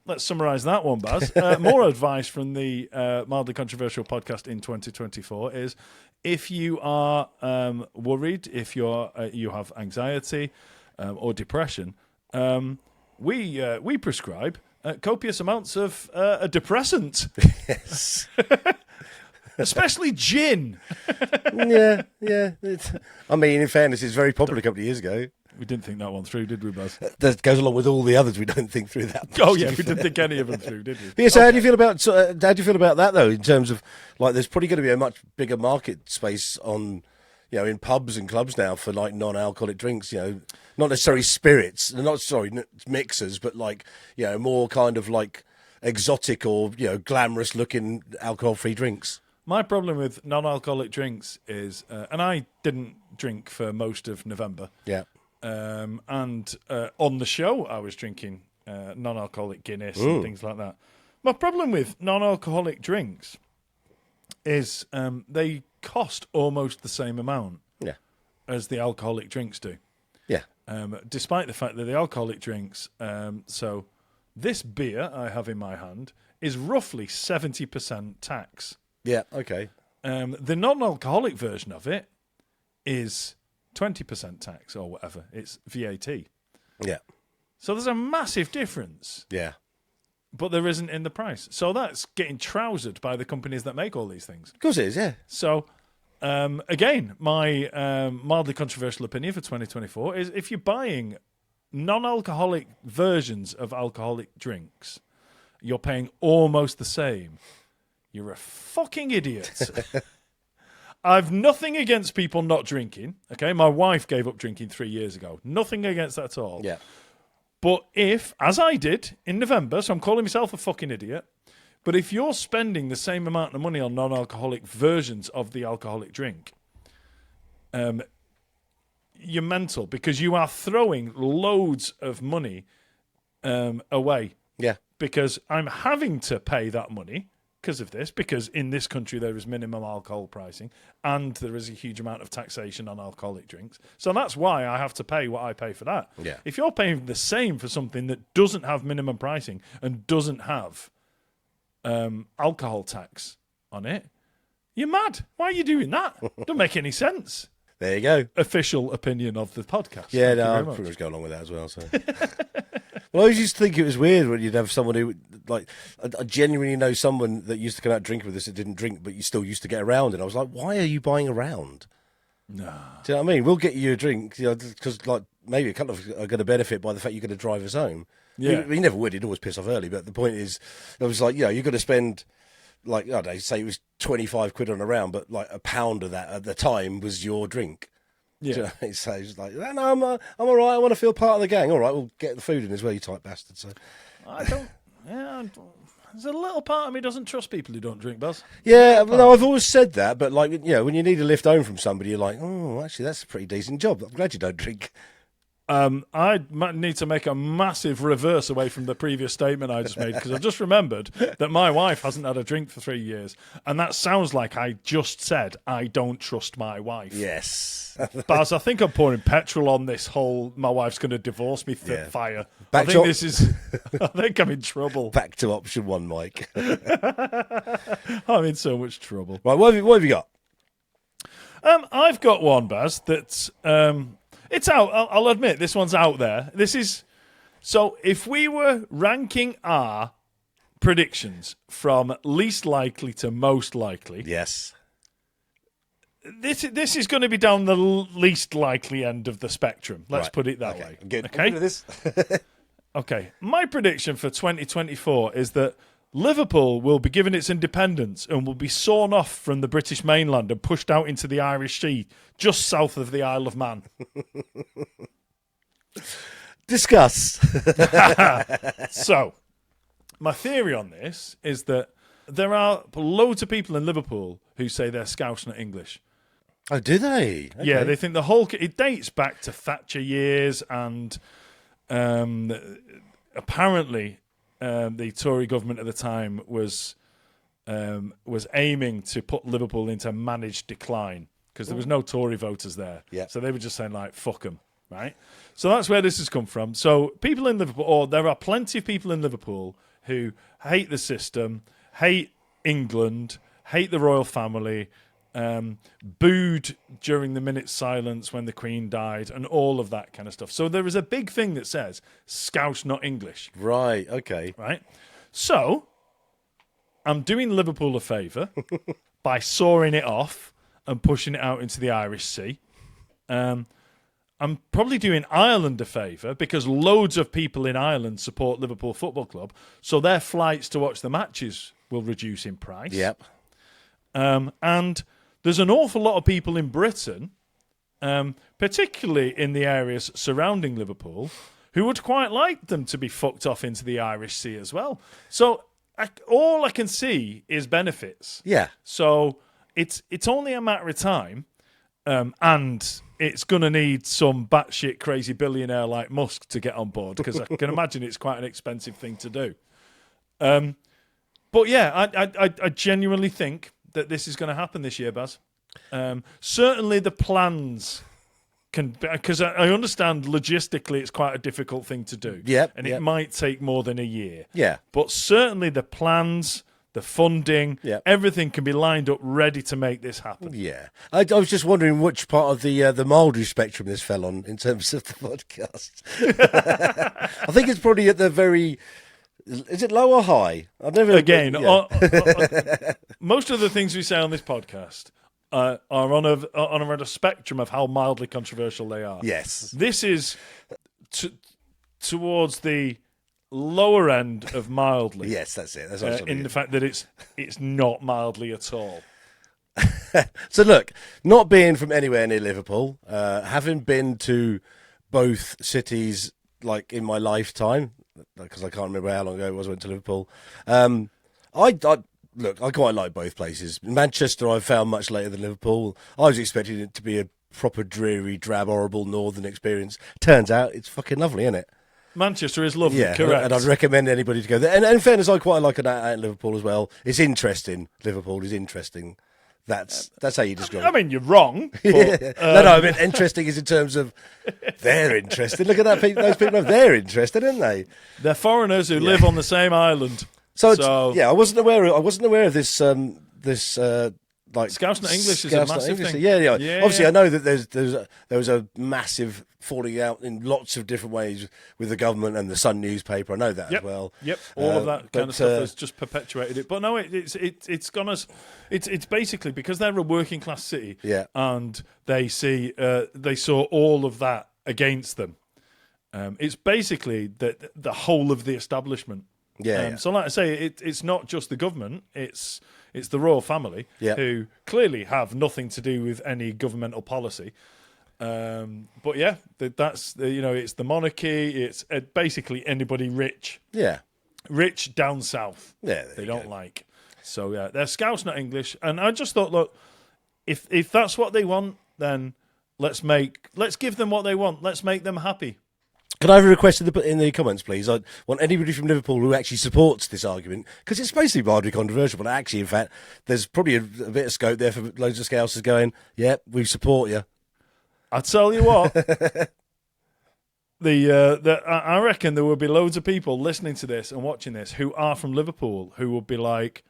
S1: let's summarise that one, Baz. More advice from the Mildly Controversial podcast in 2024 is, if you are worried, if you have anxiety or depression, we prescribe copious amounts of a depressant.
S2: Yes.
S1: Especially gin.
S2: Yeah. I mean, in fairness, it's very popular a couple of years ago.
S1: We didn't think that one through, did we, Baz?
S2: That goes along with all the others we don't think through that much.
S1: Oh, yeah, we didn't think any of them through, did we?
S2: But yeah, so how do you feel about that, though, in terms of, like, there's probably going to be a much bigger market space on, in pubs and clubs now for, like, non-alcoholic drinks, not necessarily spirits, mixers, but, like, more kind of, like, exotic or, glamorous-looking alcohol-free drinks.
S1: My problem with non-alcoholic drinks is, and I didn't drink for most of November.
S2: Yeah.
S1: And on the show, I was drinking non-alcoholic Guinness and things like that. My problem with non-alcoholic drinks is they cost almost the same amount as the alcoholic drinks do.
S2: Yeah.
S1: Despite the fact that the alcoholic drinks, so this beer I have in my hand is roughly 70% tax.
S2: Yeah, okay.
S1: The non-alcoholic version of it is 20% tax or whatever. It's VAT.
S2: Yeah.
S1: So there's a massive difference,
S2: Yeah.
S1: but there isn't in the price. So that's getting trousered by the companies that make all these things.
S2: Of course it is, yeah.
S1: So, again, my mildly controversial opinion for 2024 is, if you're buying non-alcoholic versions of alcoholic drinks, you're paying almost the same. You're a fucking idiot. I've nothing against people not drinking. Okay, my wife gave up drinking 3 years ago. Nothing against that at all.
S2: Yeah.
S1: But if, as I did in November, so I'm calling myself a fucking idiot, but if you're spending the same amount of money on non-alcoholic versions of the alcoholic drink, you're mental, because you are throwing loads of money away.
S2: Yeah.
S1: Because I'm having to pay that money because of this, because in this country there is minimum alcohol pricing and there is a huge amount of taxation on alcoholic drinks. So that's why I have to pay what I pay for that.
S2: Yeah.
S1: If you're paying the same for something that doesn't have minimum pricing and doesn't have alcohol tax on it, you're mad. Why are you doing that? Don't make any sense.
S2: There you go.
S1: official opinion of the podcast.
S2: Yeah,
S1: Thank you
S2: no,
S1: very
S2: I'm
S1: much.
S2: pretty much go along with that as well. So, well, I always used to think it was weird when you'd have someone who, like, I genuinely know someone that used to come out drinking with us that didn't drink, but you still used to get around. And I was like, why are you buying around?
S1: No.
S2: Do you know what I mean? We'll get you a drink, because like maybe a couple of are going to benefit by the fact you're going to drive us home.
S1: Yeah.
S2: You never would. He'd always piss off early. But the point is, it was like, you're going to spend, like, I don't know, say it was 25 quid on a round, but like a pound of that at the time was your drink.
S1: Yeah.
S2: Do you know what I mean? So it's like, no, I'm all right. I want to feel part of the gang. All right, we'll get the food in as well, you type bastard. So
S1: I don't. Yeah. There's a little part of me doesn't trust people who don't drink, Buzz.
S2: yeah, no, I've always said that. But like, when you need a lift home from somebody, you're like, oh, actually, that's a pretty decent job. I'm glad you don't drink.
S1: I might need to make a massive reverse away from the previous statement I just made, because I've just remembered that my wife hasn't had a drink for 3 years. And that sounds like I just said I don't trust my wife.
S2: Yes.
S1: Baz, I think I'm pouring petrol on this whole my wife's going to divorce me
S2: Yeah.
S1: fire.
S2: Back
S1: I
S2: to-
S1: think I'm in trouble.
S2: Back to option one, Mike.
S1: I'm in so much trouble.
S2: Right, what have you got?
S1: I've got one, Baz, that's it's out. I'll admit this one's out there. This is so. If we were ranking our predictions from least likely to most likely,
S2: Yes.
S1: this is going to be down the least likely end of the spectrum. Let's
S2: Right.
S1: put it that
S2: Okay.
S1: way.
S2: Good.
S1: Okay.
S2: Good at this.
S1: Okay. My prediction for 2024 is that Liverpool will be given its independence and will be sawn off from the British mainland and pushed out into the Irish Sea, just south of the Isle of Man.
S2: Discuss.
S1: So, my theory on this is that there are loads of people in Liverpool who say they're Scouse, not English.
S2: Oh, do they? Okay.
S1: Yeah, they think the whole... It dates back to Thatcher years, and apparently the Tory government at the time was aiming to put Liverpool into managed decline because there was no Tory voters there.
S2: Yeah.
S1: So they were just saying, like, fuck them, right? So that's where this has come from. So people in Liverpool, or there are plenty of people in Liverpool who hate the system, hate England, hate the royal family, booed during the minute's silence when the Queen died, and all of that kind of stuff. So there is a big thing that says Scouse, not English,
S2: Right, okay.
S1: right? So I'm doing Liverpool a favour by sawing it off and pushing it out into the Irish Sea. I'm probably doing Ireland a favour because loads of people in Ireland support Liverpool Football Club, so their flights to watch the matches will reduce in price.
S2: Yep.
S1: And there's an awful lot of people in Britain, particularly in the areas surrounding Liverpool, who would quite like them to be fucked off into the Irish Sea as well. So all I can see is benefits.
S2: Yeah.
S1: So it's only a matter of time, and it's going to need some batshit crazy billionaire like Musk to get on board, because I can imagine it's quite an expensive thing to do. But yeah, I genuinely think that this is going to happen this year, Baz. Certainly the plans can, because I understand logistically it's quite a difficult thing to do.
S2: Yep,
S1: And
S2: yep.
S1: it might take more than a year.
S2: Yeah.
S1: But certainly the plans, the funding,
S2: Yep.
S1: everything can be lined up ready to make this happen.
S2: Yeah. I was just wondering which part of the Maldry spectrum this fell on in terms of the podcast. I think it's probably at the very... Is it low or high? I've never...
S1: Again,
S2: yeah.
S1: most of the things we say on this podcast are on a spectrum of how mildly controversial they are.
S2: Yes.
S1: This is towards the lower end of mildly.
S2: Yes, that's it. That's what I'm
S1: in the fact that it's not mildly at all.
S2: So look, not being from anywhere near Liverpool, having been to both cities like in my lifetime, because I can't remember how long ago it was I went to Liverpool. Look, I quite like both places. Manchester I found much later than Liverpool. I was expecting it to be a proper dreary, drab, horrible northern experience. Turns out it's fucking lovely, isn't it?
S1: Manchester is lovely,
S2: Yeah,
S1: correct.
S2: and I'd recommend anybody to go there. And in fairness, I quite like it out in Liverpool as well. It's interesting. Liverpool is interesting. That's how you describe it.
S1: I mean, you're wrong. But,
S2: No, I mean, interesting is in terms of they're interested. Look at that, those people. They're interested, aren't they?
S1: they're foreigners who live on the same island.
S2: So, I wasn't aware of this like
S1: Scouse not English is a
S2: Scouse not
S1: massive
S2: English
S1: thing.
S2: Yeah.
S1: Yeah,
S2: Obviously,
S1: yeah.
S2: I know that there was a massive falling out in lots of different ways with the government and the Sun newspaper. I know that
S1: Yep.
S2: as well.
S1: Yep, all of that kind
S2: but,
S1: of stuff has just perpetuated it. But no, it's gone as it's basically because they're a working class city,
S2: Yeah.
S1: and they saw all of that against them. It's basically the whole of the establishment.
S2: Yeah.
S1: So, like I say, it's not just the government; it's the royal family
S2: Yeah.
S1: who clearly have nothing to do with any governmental policy. But yeah, that's it's the monarchy. It's basically anybody rich down south.
S2: Yeah,
S1: they don't like. So yeah, they're Scouse, not English. And I just thought, look, if that's what they want, then let's give them what they want. Let's make them happy.
S2: Can I have a request in the comments, please? I want anybody from Liverpool who actually supports this argument, because it's basically mildly controversial, but actually, in fact, there's probably a bit of scope there for loads of Scousers going, yeah, we support you.
S1: I tell you what, I reckon there will be loads of people listening to this and watching this who are from Liverpool who would be like,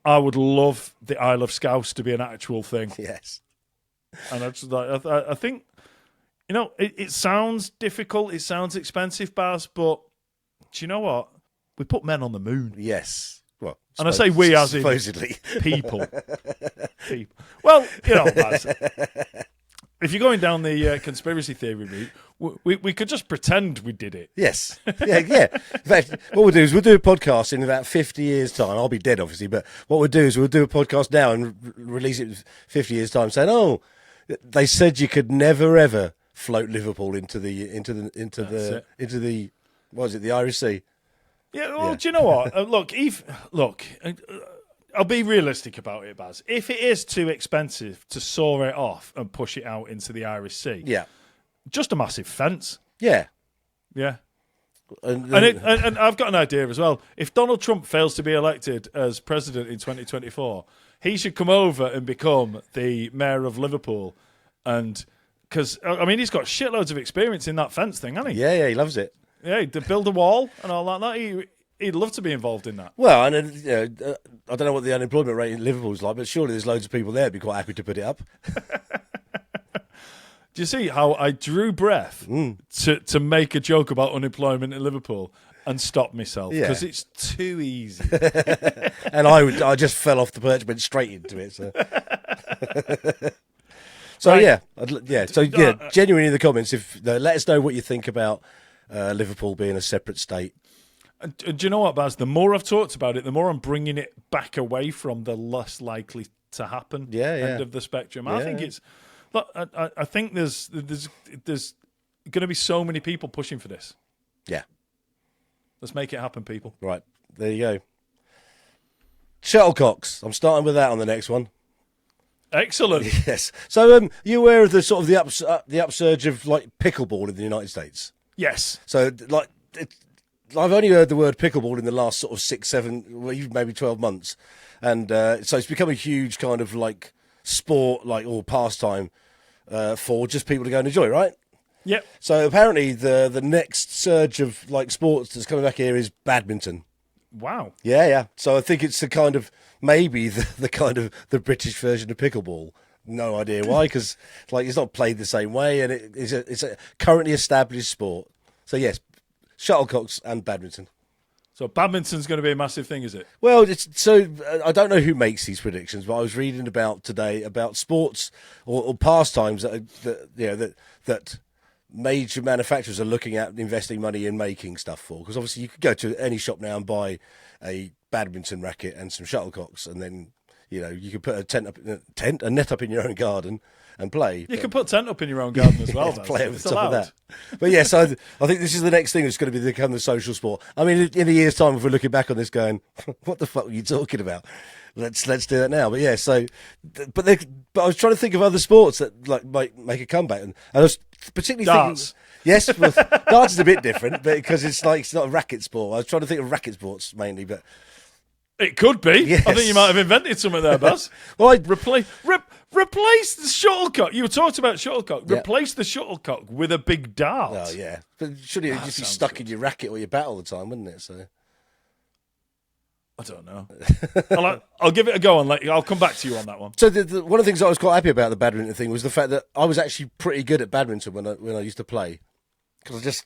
S1: I would love the Isle of Scouse to be an actual thing.
S2: Yes.
S1: And I think, it sounds difficult, it sounds expensive, Baz, but do you know what? We put men on the moon.
S2: Yes. Well,
S1: And I say we as in
S2: supposedly
S1: people. Well, Baz, if you're going down the conspiracy theory route, we could just pretend we did it.
S2: Yes. Yeah. In fact, what we'll do is we'll do a podcast in about 50 years' time. I'll be dead, obviously, but what we'll do is we'll do a podcast now and release it in 50 years' time saying, oh, they said you could never, ever float Liverpool into the what is it, the Irish Sea?
S1: Yeah, well, do you know what? I'll be realistic about it, Baz. If it is too expensive to saw it off and push it out into the Irish Sea,
S2: Yeah.
S1: just a massive fence.
S2: Yeah.
S1: Yeah.
S2: And
S1: And I've got an idea as well. If Donald Trump fails to be elected as president in 2024, he should come over and become the mayor of Liverpool. And because, he's got shitloads of experience in that fence thing, hasn't he?
S2: yeah, he loves it.
S1: Yeah, to build a wall and all like that. He'd love to be involved in that.
S2: Well, and I don't know what the unemployment rate in Liverpool's like, but surely there's loads of people there who'd be quite happy to put it up.
S1: Do you see how I drew breath to make a joke about unemployment in Liverpool and stop myself?
S2: Yeah.
S1: Because it's too easy.
S2: And I just fell off the perch, went straight into it. So,
S1: Right.
S2: Genuinely in the comments, let us know what you think about Liverpool being a separate state.
S1: And do you know what, Baz? The more I've talked about it, the more I'm bringing it back away from the less likely to happen end of the spectrum. I think it's. Look, I think there's going to be so many people pushing for this.
S2: Yeah.
S1: Let's make it happen, people.
S2: Right. There you go. Shuttlecocks. I'm starting with that on the next one.
S1: Excellent.
S2: Yes. So, you aware of the sort of the upsurge of like pickleball in the United States?
S1: Yes.
S2: So, like, I've only heard the word pickleball in the last sort of 6, 7, well, even maybe 12 months, and so it's become a huge kind of like sport, like or pastime for just people to go and enjoy, right?
S1: Yep.
S2: So apparently, the next surge of like sports that's coming back here is badminton.
S1: Wow.
S2: Yeah. So I think it's the kind of maybe the kind of the British version of pickleball. No idea why, because like it's not played the same way, and it's a currently established sport. So yes, shuttlecocks and badminton.
S1: So badminton's going to be a massive thing, is it?
S2: Well, I don't know who makes these predictions, but I was reading about today about sports or pastimes that major manufacturers are looking at investing money in making stuff for. Because obviously you could go to any shop now and buy a badminton racket and some shuttlecocks, and then you could put a net up in your own garden and play.
S1: You can put tent up in your own garden as well.
S2: Play with
S1: it's
S2: stuff
S1: allowed.
S2: like that. But yes, I think this is the next thing that's going to become the social sport. I mean, in a year's time, if we're looking back on this, going, "What the fuck were you talking about?" Let's do that now. But yeah, but I was trying to think of other sports that like might make a comeback, and I was particularly
S1: Darts.
S2: thinking. Yes, well, darts is a bit different, but because it's not a racket sport. I was trying to think of racket sports mainly, but
S1: It could be.
S2: Yes.
S1: I think you might have invented something there, Baz.
S2: well,
S1: Replace the shuttlecock. You were talking about shuttlecock.
S2: Yeah.
S1: Replace the shuttlecock with a big dart.
S2: oh yeah, but surely it'd just be
S1: sounds
S2: stuck
S1: good.
S2: in your racket or your bat all the time, wouldn't it? So
S1: I don't know. I'll give it a go and I'll come back to you on that one.
S2: So one of the things I was quite happy about the badminton thing was the fact that I was actually pretty good at badminton when I used to play, because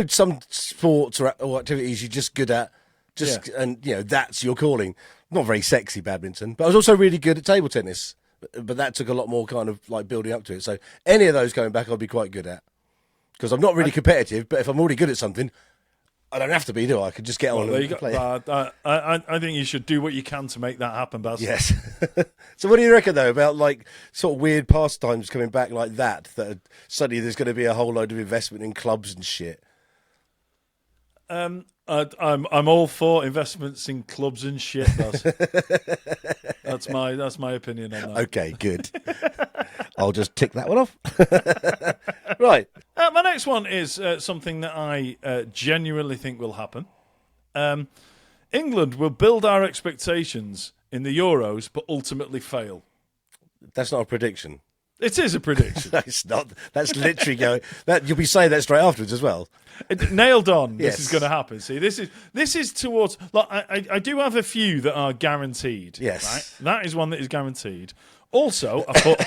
S2: some sports or activities you're just good at, and that's your calling. Not very sexy badminton, but I was also really good at table tennis, but that took a lot more kind of like building up to it. So any of those going back, I'd be quite good at, because I'm not really competitive. But if I'm already good at something, I don't have to be, do I? I could just get on and play.
S1: I think you should do what you can to make that happen, Baz.
S2: Yes. So what do you reckon, though, about like sort of weird pastimes coming back like that suddenly there's going to be a whole load of investment in clubs and shit?
S1: I'm all for investments in clubs and shit, Baz. That's my opinion on that.
S2: Okay, good. I'll just tick that one off. Right.
S1: My next one is something that I genuinely think will happen. England will build our expectations in the Euros, but ultimately fail.
S2: That's not a prediction.
S1: It is a prediction.
S2: No, it's not. That's literally going. You'll be saying that straight afterwards as well.
S1: Nailed on.
S2: Yes.
S1: This is going to happen. See, this is towards. Like, I do have a few that are guaranteed.
S2: Yes.
S1: Right? That is one that is guaranteed. Also, I put.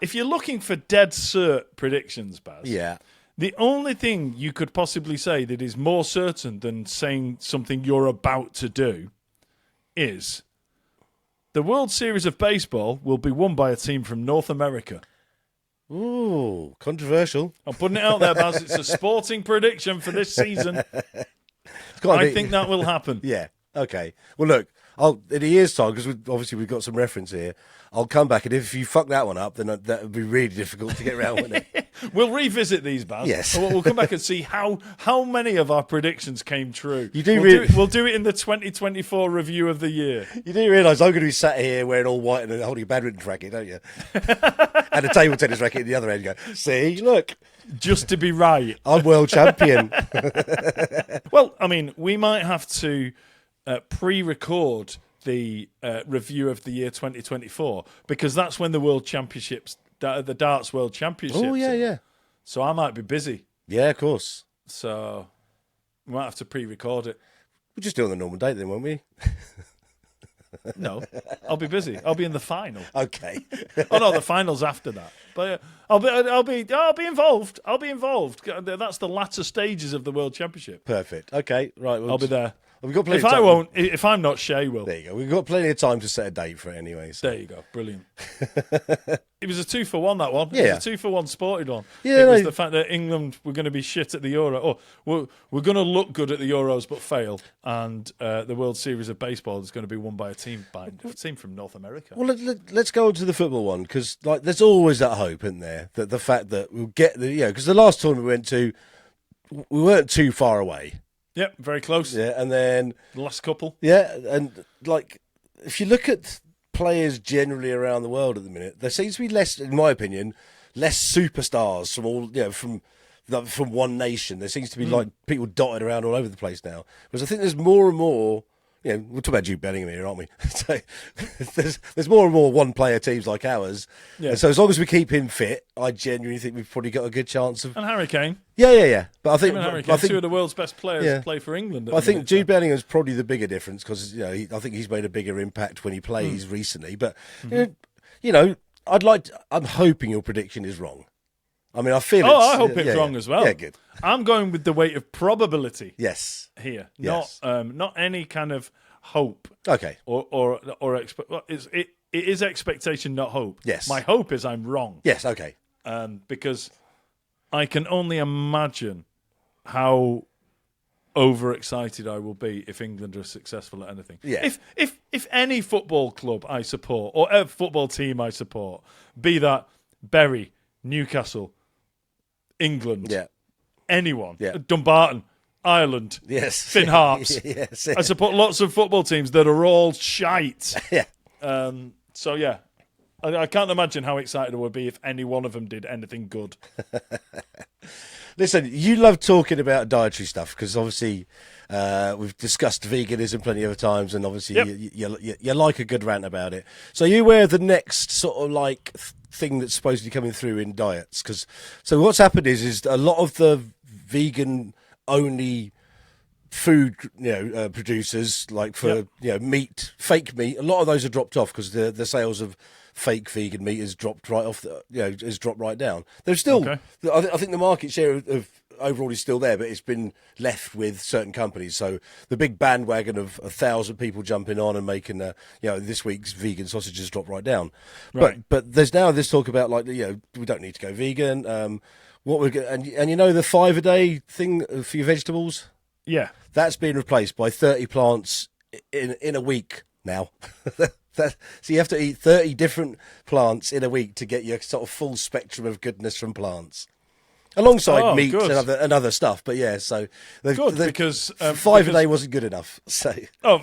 S1: If you're looking for dead cert predictions, Baz.
S2: Yeah.
S1: The only thing you could possibly say that is more certain than saying something you're about to do is the World Series of Baseball will be won by a team from North America.
S2: Ooh, controversial.
S1: I'm putting it out there, Baz. It's a sporting prediction for this season. I think that will happen.
S2: Yeah. Okay. Well, look, in a year's time, because we've got some reference here, I'll come back, and if you fuck that one up, then that would be really difficult to get around with it.
S1: We'll revisit these, Baz.
S2: Yes.
S1: We'll come back and see how many of our predictions came true. We'll do it in the 2024 review of the year.
S2: You do realise I'm going to be sat here wearing all white and holding a badminton racket, don't you? And a table tennis racket at the other end. Go, see, look.
S1: Just to be right.
S2: I'm world champion.
S1: Well, I mean, we might have to pre-record the review of the year 2024, because that's when the World Championships, the Darts World Championships.
S2: Oh, yeah.
S1: So I might be busy.
S2: Yeah, of course.
S1: So we might have to pre-record it.
S2: We'll just do it on the normal date then, won't we?
S1: No, I'll be busy. I'll be in the final.
S2: Okay.
S1: Oh no, the final's after that. But I'll be involved. I'll be involved. That's the latter stages of the World Championship.
S2: Perfect. Okay. Right.
S1: I'll be there.
S2: We've got plenty
S1: If
S2: of
S1: I
S2: time.
S1: won't, if I'm not, Shay will.
S2: There you go. We've got plenty of time to set a date for it anyway. So.
S1: There you go. Brilliant. It was a 2-for-1, that one.
S2: Yeah.
S1: It was a 2-for-1 sported one.
S2: Yeah,
S1: It was the fact that England were going to be shit at the Euro. Oh, we're going to look good at the Euros but fail. And the World Series of Baseball is going to be won by a team from North America.
S2: Well, let's go on to the football one, because there's always that hope, isn't there? That the fact that we'll get because the last tournament we went to, we weren't too far away.
S1: Yep, very close.
S2: Yeah, and then
S1: The last couple.
S2: yeah, and if you look at players generally around the world at the minute, there seems to be less, in my opinion, less superstars from all from one nation. There seems to be like people dotted around all over the place now. Whereas I think there's more and more. We're talking about Jude Bellingham here, aren't we? So there's more and more one-player teams like ours.
S1: Yeah.
S2: And so as long as we keep him fit, I genuinely think we've probably got a good chance of.
S1: And Harry Kane.
S2: Yeah. But I think
S1: Harry Kane, two of the world's best players play for England.
S2: I think Jude Bellingham's probably the bigger difference, because I think he's made a bigger impact when he plays recently. But I'm hoping your prediction is wrong. I mean, I feel.
S1: I hope it's wrong as well.
S2: Yeah, good.
S1: I'm going with the weight of probability.
S2: Yes.
S1: Here,
S2: Yes.
S1: not any kind of hope.
S2: Okay.
S1: Or it is expectation, not hope.
S2: Yes.
S1: My hope is I'm wrong.
S2: Yes. Okay.
S1: Because I can only imagine how overexcited I will be if England are successful at anything.
S2: Yeah.
S1: If any football club I support or a football team I support, be that Bury, Newcastle, England, anyone, Dumbarton, Ireland,
S2: Yes.
S1: Finn Harps.
S2: Yes.
S1: I support lots of football teams that are all shite.
S2: Yeah.
S1: So yeah, I can't imagine how excited I would be if any one of them did anything good.
S2: Listen, you love talking about dietary stuff, because obviously we've discussed veganism plenty of times, and obviously you like a good rant about it. So you aware of the next sort of thing that's supposed to be coming through in diets? So what's happened is a lot of the vegan only food, producers like for meat, fake meat. A lot of those have dropped off because the sales of fake vegan meat has dropped right off. Has dropped right down. There's still,
S1: Okay.
S2: I think the market share of overall is still there, but it's been left with certain companies. So the big bandwagon of 1,000 people jumping on and making, this week's vegan sausages drop right down.
S1: Right.
S2: But there's now this talk about we don't need to go vegan. What we're and the 5 a day thing for your vegetables.
S1: Yeah.
S2: That's been replaced by 30 plants in a week now. So you have to eat 30 different plants in a week to get your sort of full spectrum of goodness from plants, alongside meat
S1: good.
S2: and other stuff. But yeah, so
S1: Good, because
S2: 5 a day wasn't good enough. So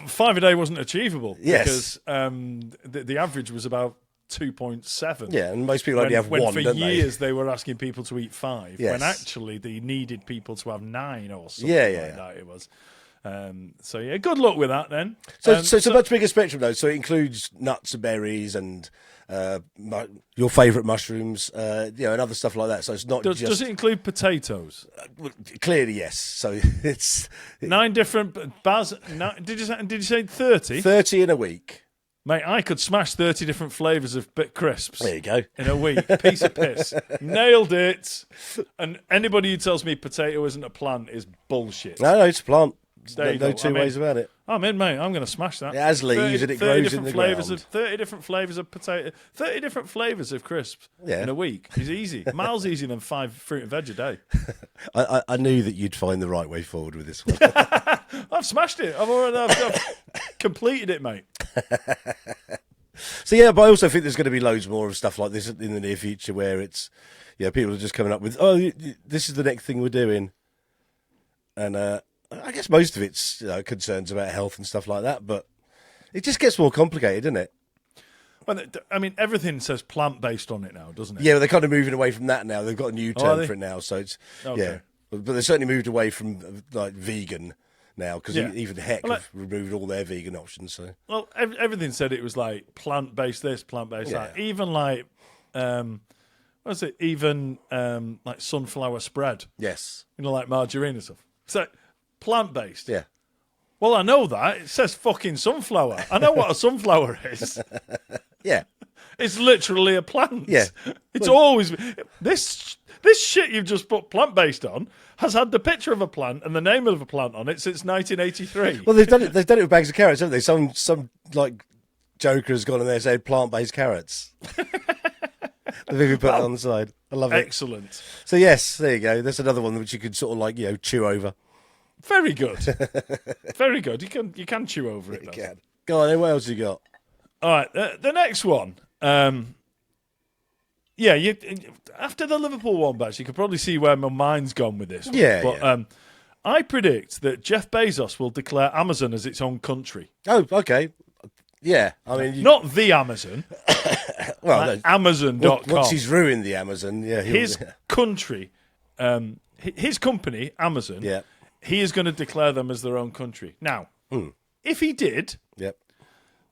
S1: 5 a day wasn't achievable.
S2: Yes.
S1: Because the average was about 2.7.
S2: yeah, and most people only have
S1: when
S2: one.
S1: for
S2: don't
S1: years they were asking people to eat 5,
S2: Yes.
S1: when actually they needed people to have 9 or something
S2: Yeah.
S1: that it was. So yeah, good luck with that then.
S2: So it's a much bigger spectrum though. So it includes nuts and berries and your favourite mushrooms, and other stuff like that. So it's not
S1: does
S2: just
S1: it include potatoes?
S2: clearly yes. So it's
S1: 9 different bars. Did you say 30?
S2: 30 in a week.
S1: Mate, I could smash 30 different flavours of bit crisps
S2: There you go.
S1: in a week. Piece of piss. Nailed it. And anybody who tells me potato isn't a plant is bullshit.
S2: No, it's a plant.
S1: There you
S2: No
S1: go.
S2: two
S1: I mean,
S2: ways about it.
S1: I'm in, mate. I'm going to smash that.
S2: It has leaves and it grows in the ground.
S1: 30 different flavours of potato, 30 different flavours of crisps
S2: Yeah.
S1: in a week is easy. Miles easier than 5 fruit and veg a day.
S2: I knew that you'd find the right way forward with this one.
S1: I've smashed it. I've completed it, mate.
S2: So yeah, but I also think there's going to be loads more of stuff like this in the near future where it's, people are just coming up with, this is the next thing we're doing. And I guess most of it's concerns about health and stuff like that, but it just gets more complicated, doesn't it?
S1: Well, I mean, everything says plant-based on it now, doesn't it?
S2: Yeah, they're kind of moving away from that now. They've got a new
S1: are
S2: term
S1: they?
S2: for it now, so it's
S1: Okay.
S2: But they certainly moved away from like vegan now because
S1: Yeah.
S2: even Heck
S1: Well,
S2: have removed all their vegan options. So
S1: Well, everything said it was like plant-based this, plant-based that.
S2: Yeah.
S1: Even like, what was it? Even like sunflower spread,
S2: yes,
S1: like margarine and stuff. So plant-based.
S2: yeah.
S1: Well, I know that. It says fucking sunflower. I know what a sunflower is.
S2: Yeah,
S1: It's literally a plant.
S2: Yeah.
S1: It's always this shit you've just put plant-based on has had the picture of a plant and the name of a plant on it since 1983.
S2: well they've done it. They've done it with bags of carrots, haven't they? Some like joker has gone in there and said plant-based carrots. They've even put it on the side. I love it.
S1: Excellent.
S2: So yes, there you go. That's another one which you could sort of like chew over.
S1: Very good. Very good. You can chew over it. Though.
S2: Yeah. Go on, then, what else you got?
S1: All right, the next one. After the Liverpool one, Bash, you could probably see where my mind's gone with this one.
S2: Yeah,
S1: But
S2: yeah.
S1: I predict that Jeff Bezos will declare Amazon as its own country.
S2: Oh, okay. Yeah, I mean,
S1: Not the Amazon,
S2: well,
S1: like
S2: no,
S1: Amazon.com.
S2: once he's ruined the Amazon, yeah,
S1: His country, his company, Amazon,
S2: yeah,
S1: he is going to declare them as their own country. Now, if he did,
S2: yep,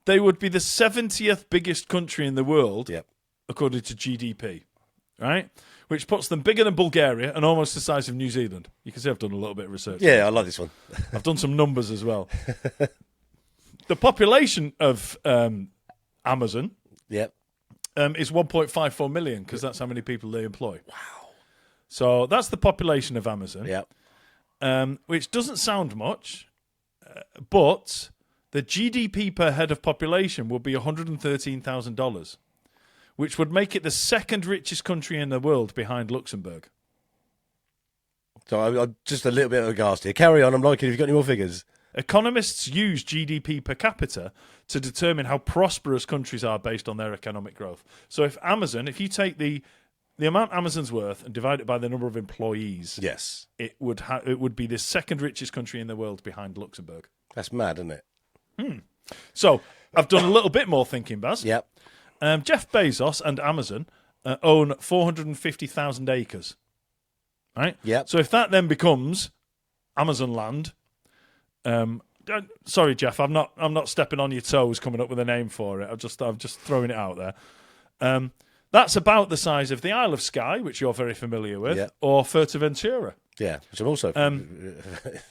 S1: they would be the 70th biggest country in the world,
S2: yep.
S1: according to GDP, right? Which puts them bigger than Bulgaria and almost the size of New Zealand. You can see I've done a little bit of research.
S2: Yeah, I like this one.
S1: I've done some numbers as well. The population of Amazon
S2: Yep.
S1: is 1.54 million because that's how many people they employ. Wow. So that's the population of Amazon,
S2: Yep.
S1: which doesn't sound much, but the GDP per head of population will be $113,000, which would make it the second richest country in the world behind Luxembourg.
S2: So I'm just a little bit aghast here. Carry on. I'm liking. Have you got any more figures?
S1: Economists use GDP per capita to determine how prosperous countries are based on their economic growth. So if you take the amount Amazon's worth and divide it by the number of employees,
S2: Yes.
S1: it would be the second richest country in the world behind Luxembourg.
S2: That's mad, isn't it?
S1: So I've done a little bit more thinking, Baz.
S2: Yep.
S1: Jeff Bezos and Amazon own 450,000 acres. Right?
S2: Yep.
S1: So if that then becomes Amazon land, sorry, Jeff, I'm not stepping on your toes coming up with a name for it. I'm just throwing it out there. That's about the size of the Isle of Skye, which you're very familiar with,
S2: Yep.
S1: or Fuerteventura.
S2: Yeah, which I'm also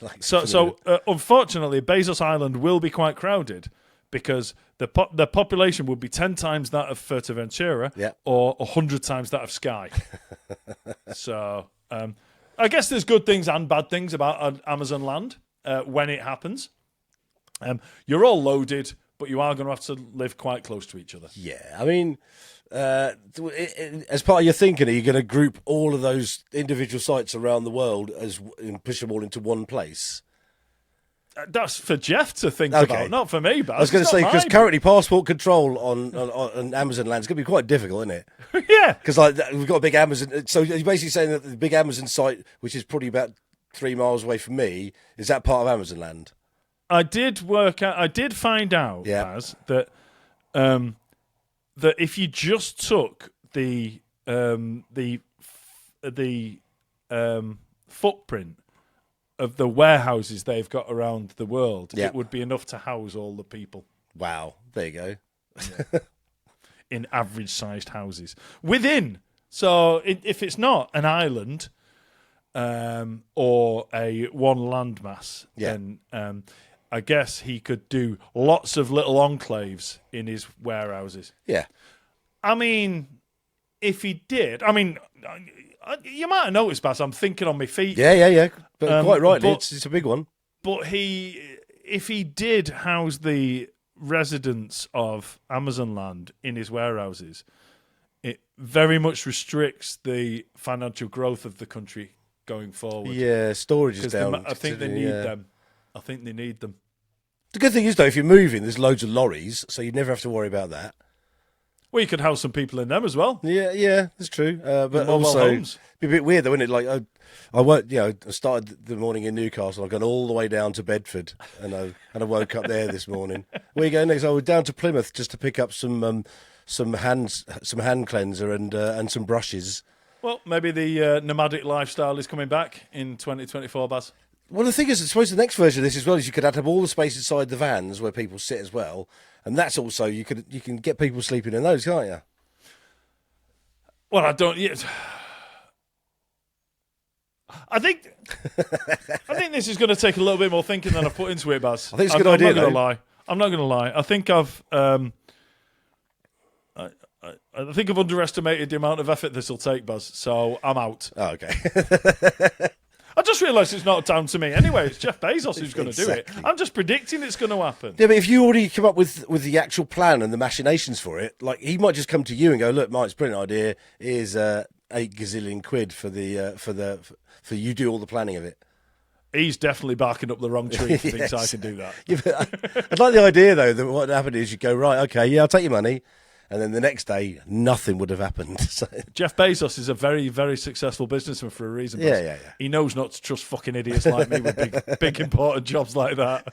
S2: like.
S1: So unfortunately, Bezos Island will be quite crowded because the population would be 10 times that of Fuerteventura
S2: Yeah.
S1: or 100 times that of Skye. So I guess there's good things and bad things about Amazon land when it happens. You're all loaded, but you are going to have to live quite close to each other.
S2: Yeah, I mean, as part of your thinking, are you going to group all of those individual sites around the world and push them all into one place?
S1: That's for Jeff to think
S2: Okay.
S1: about, not for me. But
S2: I was going to say, because currently passport control on Amazon land is going to be quite difficult, isn't it?
S1: yeah,
S2: Because we've got a big Amazon. So you're basically saying that the big Amazon site, which is probably about 3 miles away from me, is that part of Amazon land?
S1: I did find out,
S2: Yeah.
S1: Baz, that that if you just took the footprint of the warehouses they've got around the world,
S2: Yeah.
S1: it would be enough to house all the people
S2: Wow, there you go.
S1: in average-sized houses within. So if it's not an island or a one landmass,
S2: Yeah.
S1: then I guess he could do lots of little enclaves in his warehouses.
S2: Yeah.
S1: I mean, if he did, I mean, you might have noticed, Baz, I'm thinking on my feet.
S2: Yeah. But quite rightly,
S1: but-
S2: it's a big one.
S1: But if he did house the residents of Amazon land in his warehouses, it very much restricts the financial growth of the country going forward.
S2: Yeah, storage is
S1: 'Cause
S2: down.
S1: I think they need them. I think they need them.
S2: The good thing is, though, if you're moving, there's loads of lorries, so you never have to worry about that.
S1: Well, you could house some people in them as well.
S2: Yeah, that's true. But
S1: Mobile
S2: also,
S1: homes.
S2: it'd be a bit weird, though, isn't it? Like, I worked, I started the morning in Newcastle. I've gone all the way down to Bedford, and I woke up there this morning. Where you going next? I was down to Plymouth just to pick up some hand cleanser and some brushes.
S1: Well, maybe the nomadic lifestyle is coming back in 2024, Baz.
S2: Well, the thing is, I suppose the next version of this as well is you could add up all the space inside the vans where people sit as well, and that's also you can get people sleeping in those, can't you?
S1: Well, I don't. Yeah. I think this is going to take a little bit more thinking than I've put into it, Baz.
S2: I think it's a good idea,
S1: I'm not going
S2: though.
S1: to lie. I'm not going to lie. I think I've underestimated the amount of effort this will take, Baz. So I'm out.
S2: Oh, okay.
S1: I just realised it's not down to me anyway. It's Jeff Bezos who's going to do it.
S2: Exactly.
S1: I'm just predicting it's going to happen.
S2: Yeah, but if you already come up with the actual plan and the machinations for it, like he might just come to you and go, "Look, Mike, it's a brilliant idea. Here's £8 gazillion for you do all the planning of it."
S1: He's definitely barking up the wrong tree if he thinks I
S2: Yes.
S1: can do that.
S2: Yeah, but I'd like the idea though that what happened is you go, right, okay, yeah, I'll take your money, and then the next day nothing would have happened. So,
S1: Jeff Bezos is a very, very successful businessman for a reason.
S2: Yeah,
S1: Baz.
S2: yeah.
S1: He knows not to trust fucking idiots like me with big important jobs like that.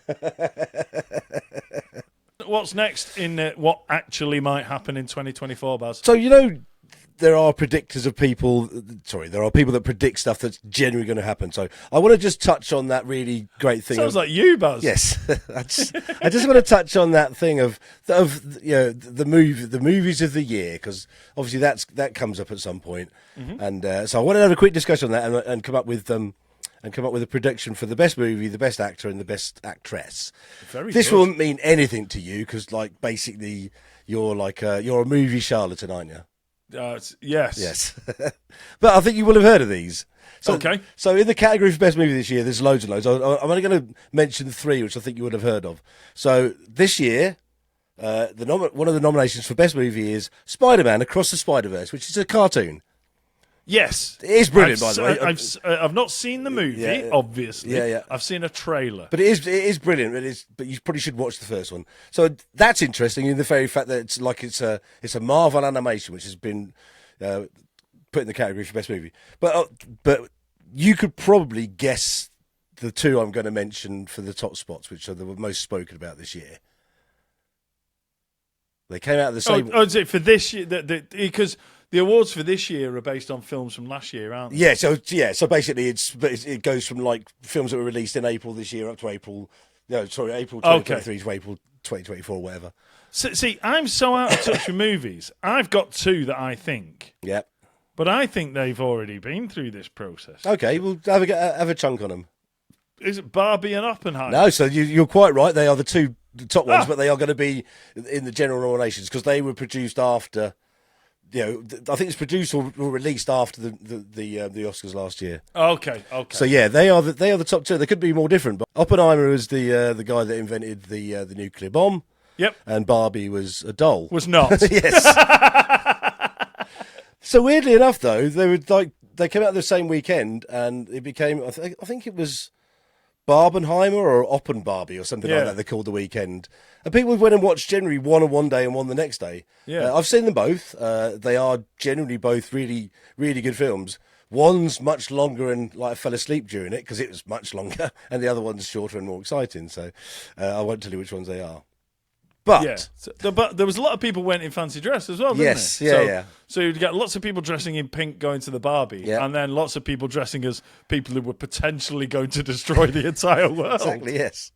S1: What's next in what actually might happen in 2024, Baz?
S2: so there are predictors of people. Sorry, there are people that predict stuff that's genuinely going to happen. So I want to just touch on that really great thing.
S1: Sounds like you, Baz.
S2: Yes, I just want to touch on that thing of the movies of the year, because obviously that comes up at some point, and so I want to have a quick discussion on that and come up with a prediction for the best movie, the best actor, and the best actress.
S1: Very
S2: This
S1: good.
S2: won't mean anything to you because, like, basically you're a movie charlatan, aren't you?
S1: Yes.
S2: Yes, but I think you will have heard of these. So,
S1: Okay.
S2: So in the category for best movie this year, there's loads and loads. I'm only going to mention 3, which I think you would have heard of. So this year, one of the nominations for best movie is Spider-Man: Across the Spider-Verse, which is a cartoon.
S1: Yes.
S2: It is brilliant, by the way.
S1: I've not seen the movie,
S2: Yeah.
S1: obviously.
S2: Yeah.
S1: I've seen a trailer.
S2: But it is brilliant. But you probably should watch the first one. So that's interesting in the very fact that it's a Marvel animation, which has been put in the category for best movie. But you could probably guess the 2 I'm going to mention for the top spots, which are the most spoken about this year. They came out of the same.
S1: Oh, is it for this year? Because the awards for this year are based on films from last year, aren't they?
S2: So basically, it goes from like films that were released in April this year up to April 2023 to April 2024, whatever.
S1: So, see, I'm so out of touch with movies. I've got 2 that I think.
S2: Yeah.
S1: But I think they've already been through this process.
S2: Okay, we'll have a chunk on them.
S1: Is it Barbie and Oppenheimer?
S2: No, so you're quite right. They are the top ones, but they are going to be in the general nominations because they were produced after. I think it's produced or released after the Oscars last year.
S1: Okay.
S2: So yeah, they are the top two. They could be more different, but Oppenheimer was the guy that invented the nuclear bomb.
S1: Yep.
S2: And Barbie was a doll.
S1: Was not.
S2: Yes. So weirdly enough, though, they came out the same weekend, and it became I think it was Barbenheimer or Oppenbarbie or something like that. They called the weekend, and people went and watched generally one on one day and one the next day.
S1: Yeah,
S2: I've seen them both. They are generally both really, really good films. One's much longer and I fell asleep during it because it was much longer, and the other one's shorter and more exciting. So I won't tell you which ones they are. But
S1: but there was a lot of people went in fancy dress as well, didn't
S2: yes,
S1: there?
S2: Yeah.
S1: So you'd get lots of people dressing in pink going to the Barbie, and then lots of people dressing as people who were potentially going to destroy the entire world.
S2: Exactly, yes.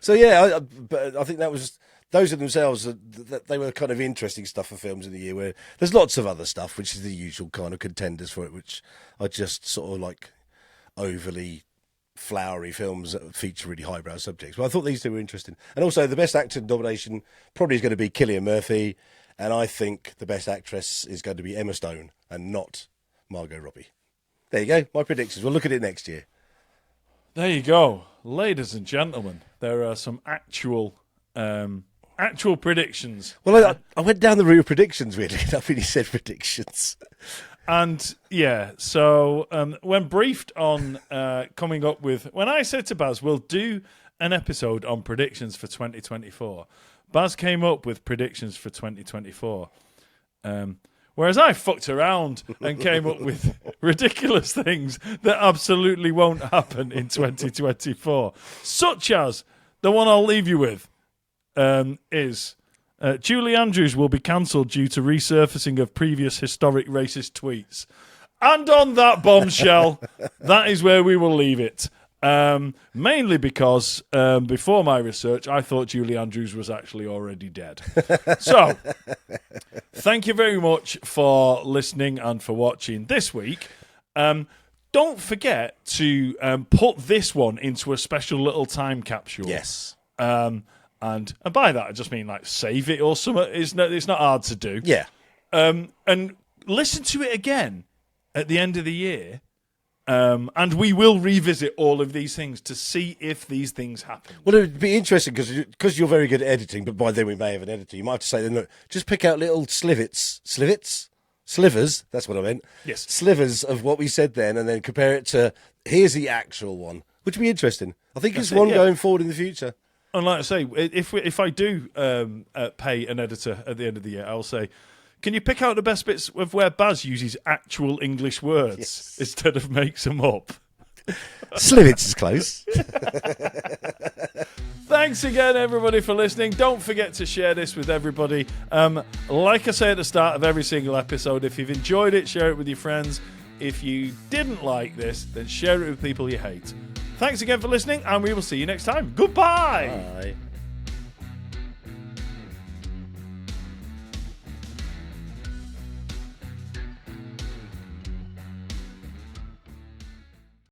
S2: So yeah, but I think those are themselves that they were kind of interesting stuff for films of the year. Where there's lots of other stuff, which is the usual kind of contenders for it, which are just sort of like overly flowery films that feature really highbrow subjects. But I thought these two were interesting. And also the best actor nomination probably is going to be Cillian Murphy, and I think the best actress is going to be Emma Stone and not Margot Robbie. There you go, my predictions. We'll look at it next year.
S1: There you go. Ladies and gentlemen, there are some actual predictions.
S2: Well, I went down the route of predictions, weirdly enough, when you said predictions.
S1: And yeah, so when briefed on coming up with, when I said to Baz, we'll do an episode on predictions for 2024, Baz came up with predictions for 2024. Whereas I fucked around and came up with ridiculous things that absolutely won't happen in 2024, such as the one I'll leave you with is... Julie Andrews will be cancelled due to resurfacing of previous historic racist tweets. And on that bombshell, that is where we will leave it. Mainly because before my research, I thought Julie Andrews was actually already dead. So, thank you very much for listening and for watching this week. Don't forget to put this one into a special little time capsule.
S2: Yes.
S1: And by that, I just mean like save it or something. It's not hard to do.
S2: Yeah.
S1: And listen to it again at the end of the year. And we will revisit all of these things to see if these things happen.
S2: Well, it would be interesting because you're very good at editing, but by then we may have an editor. You might have to say, then, look, just pick out little slivers, that's what I meant.
S1: Yes.
S2: Slivers of what we said then, and then compare it to, here's the actual one, which would be interesting. I think it's one going forward in the future.
S1: And like I say, if I do pay an editor at the end of the year, I'll say, can you pick out the best bits of where Baz uses actual English words instead of makes them up?
S2: Slivets is close.
S1: Thanks again, everybody, for listening. Don't forget to share this with everybody. Like I say at the start of every single episode, if you've enjoyed it, share it with your friends. If you didn't like this, then share it with people you hate. Thanks again for listening, and we will see you next time. Goodbye.
S2: Bye.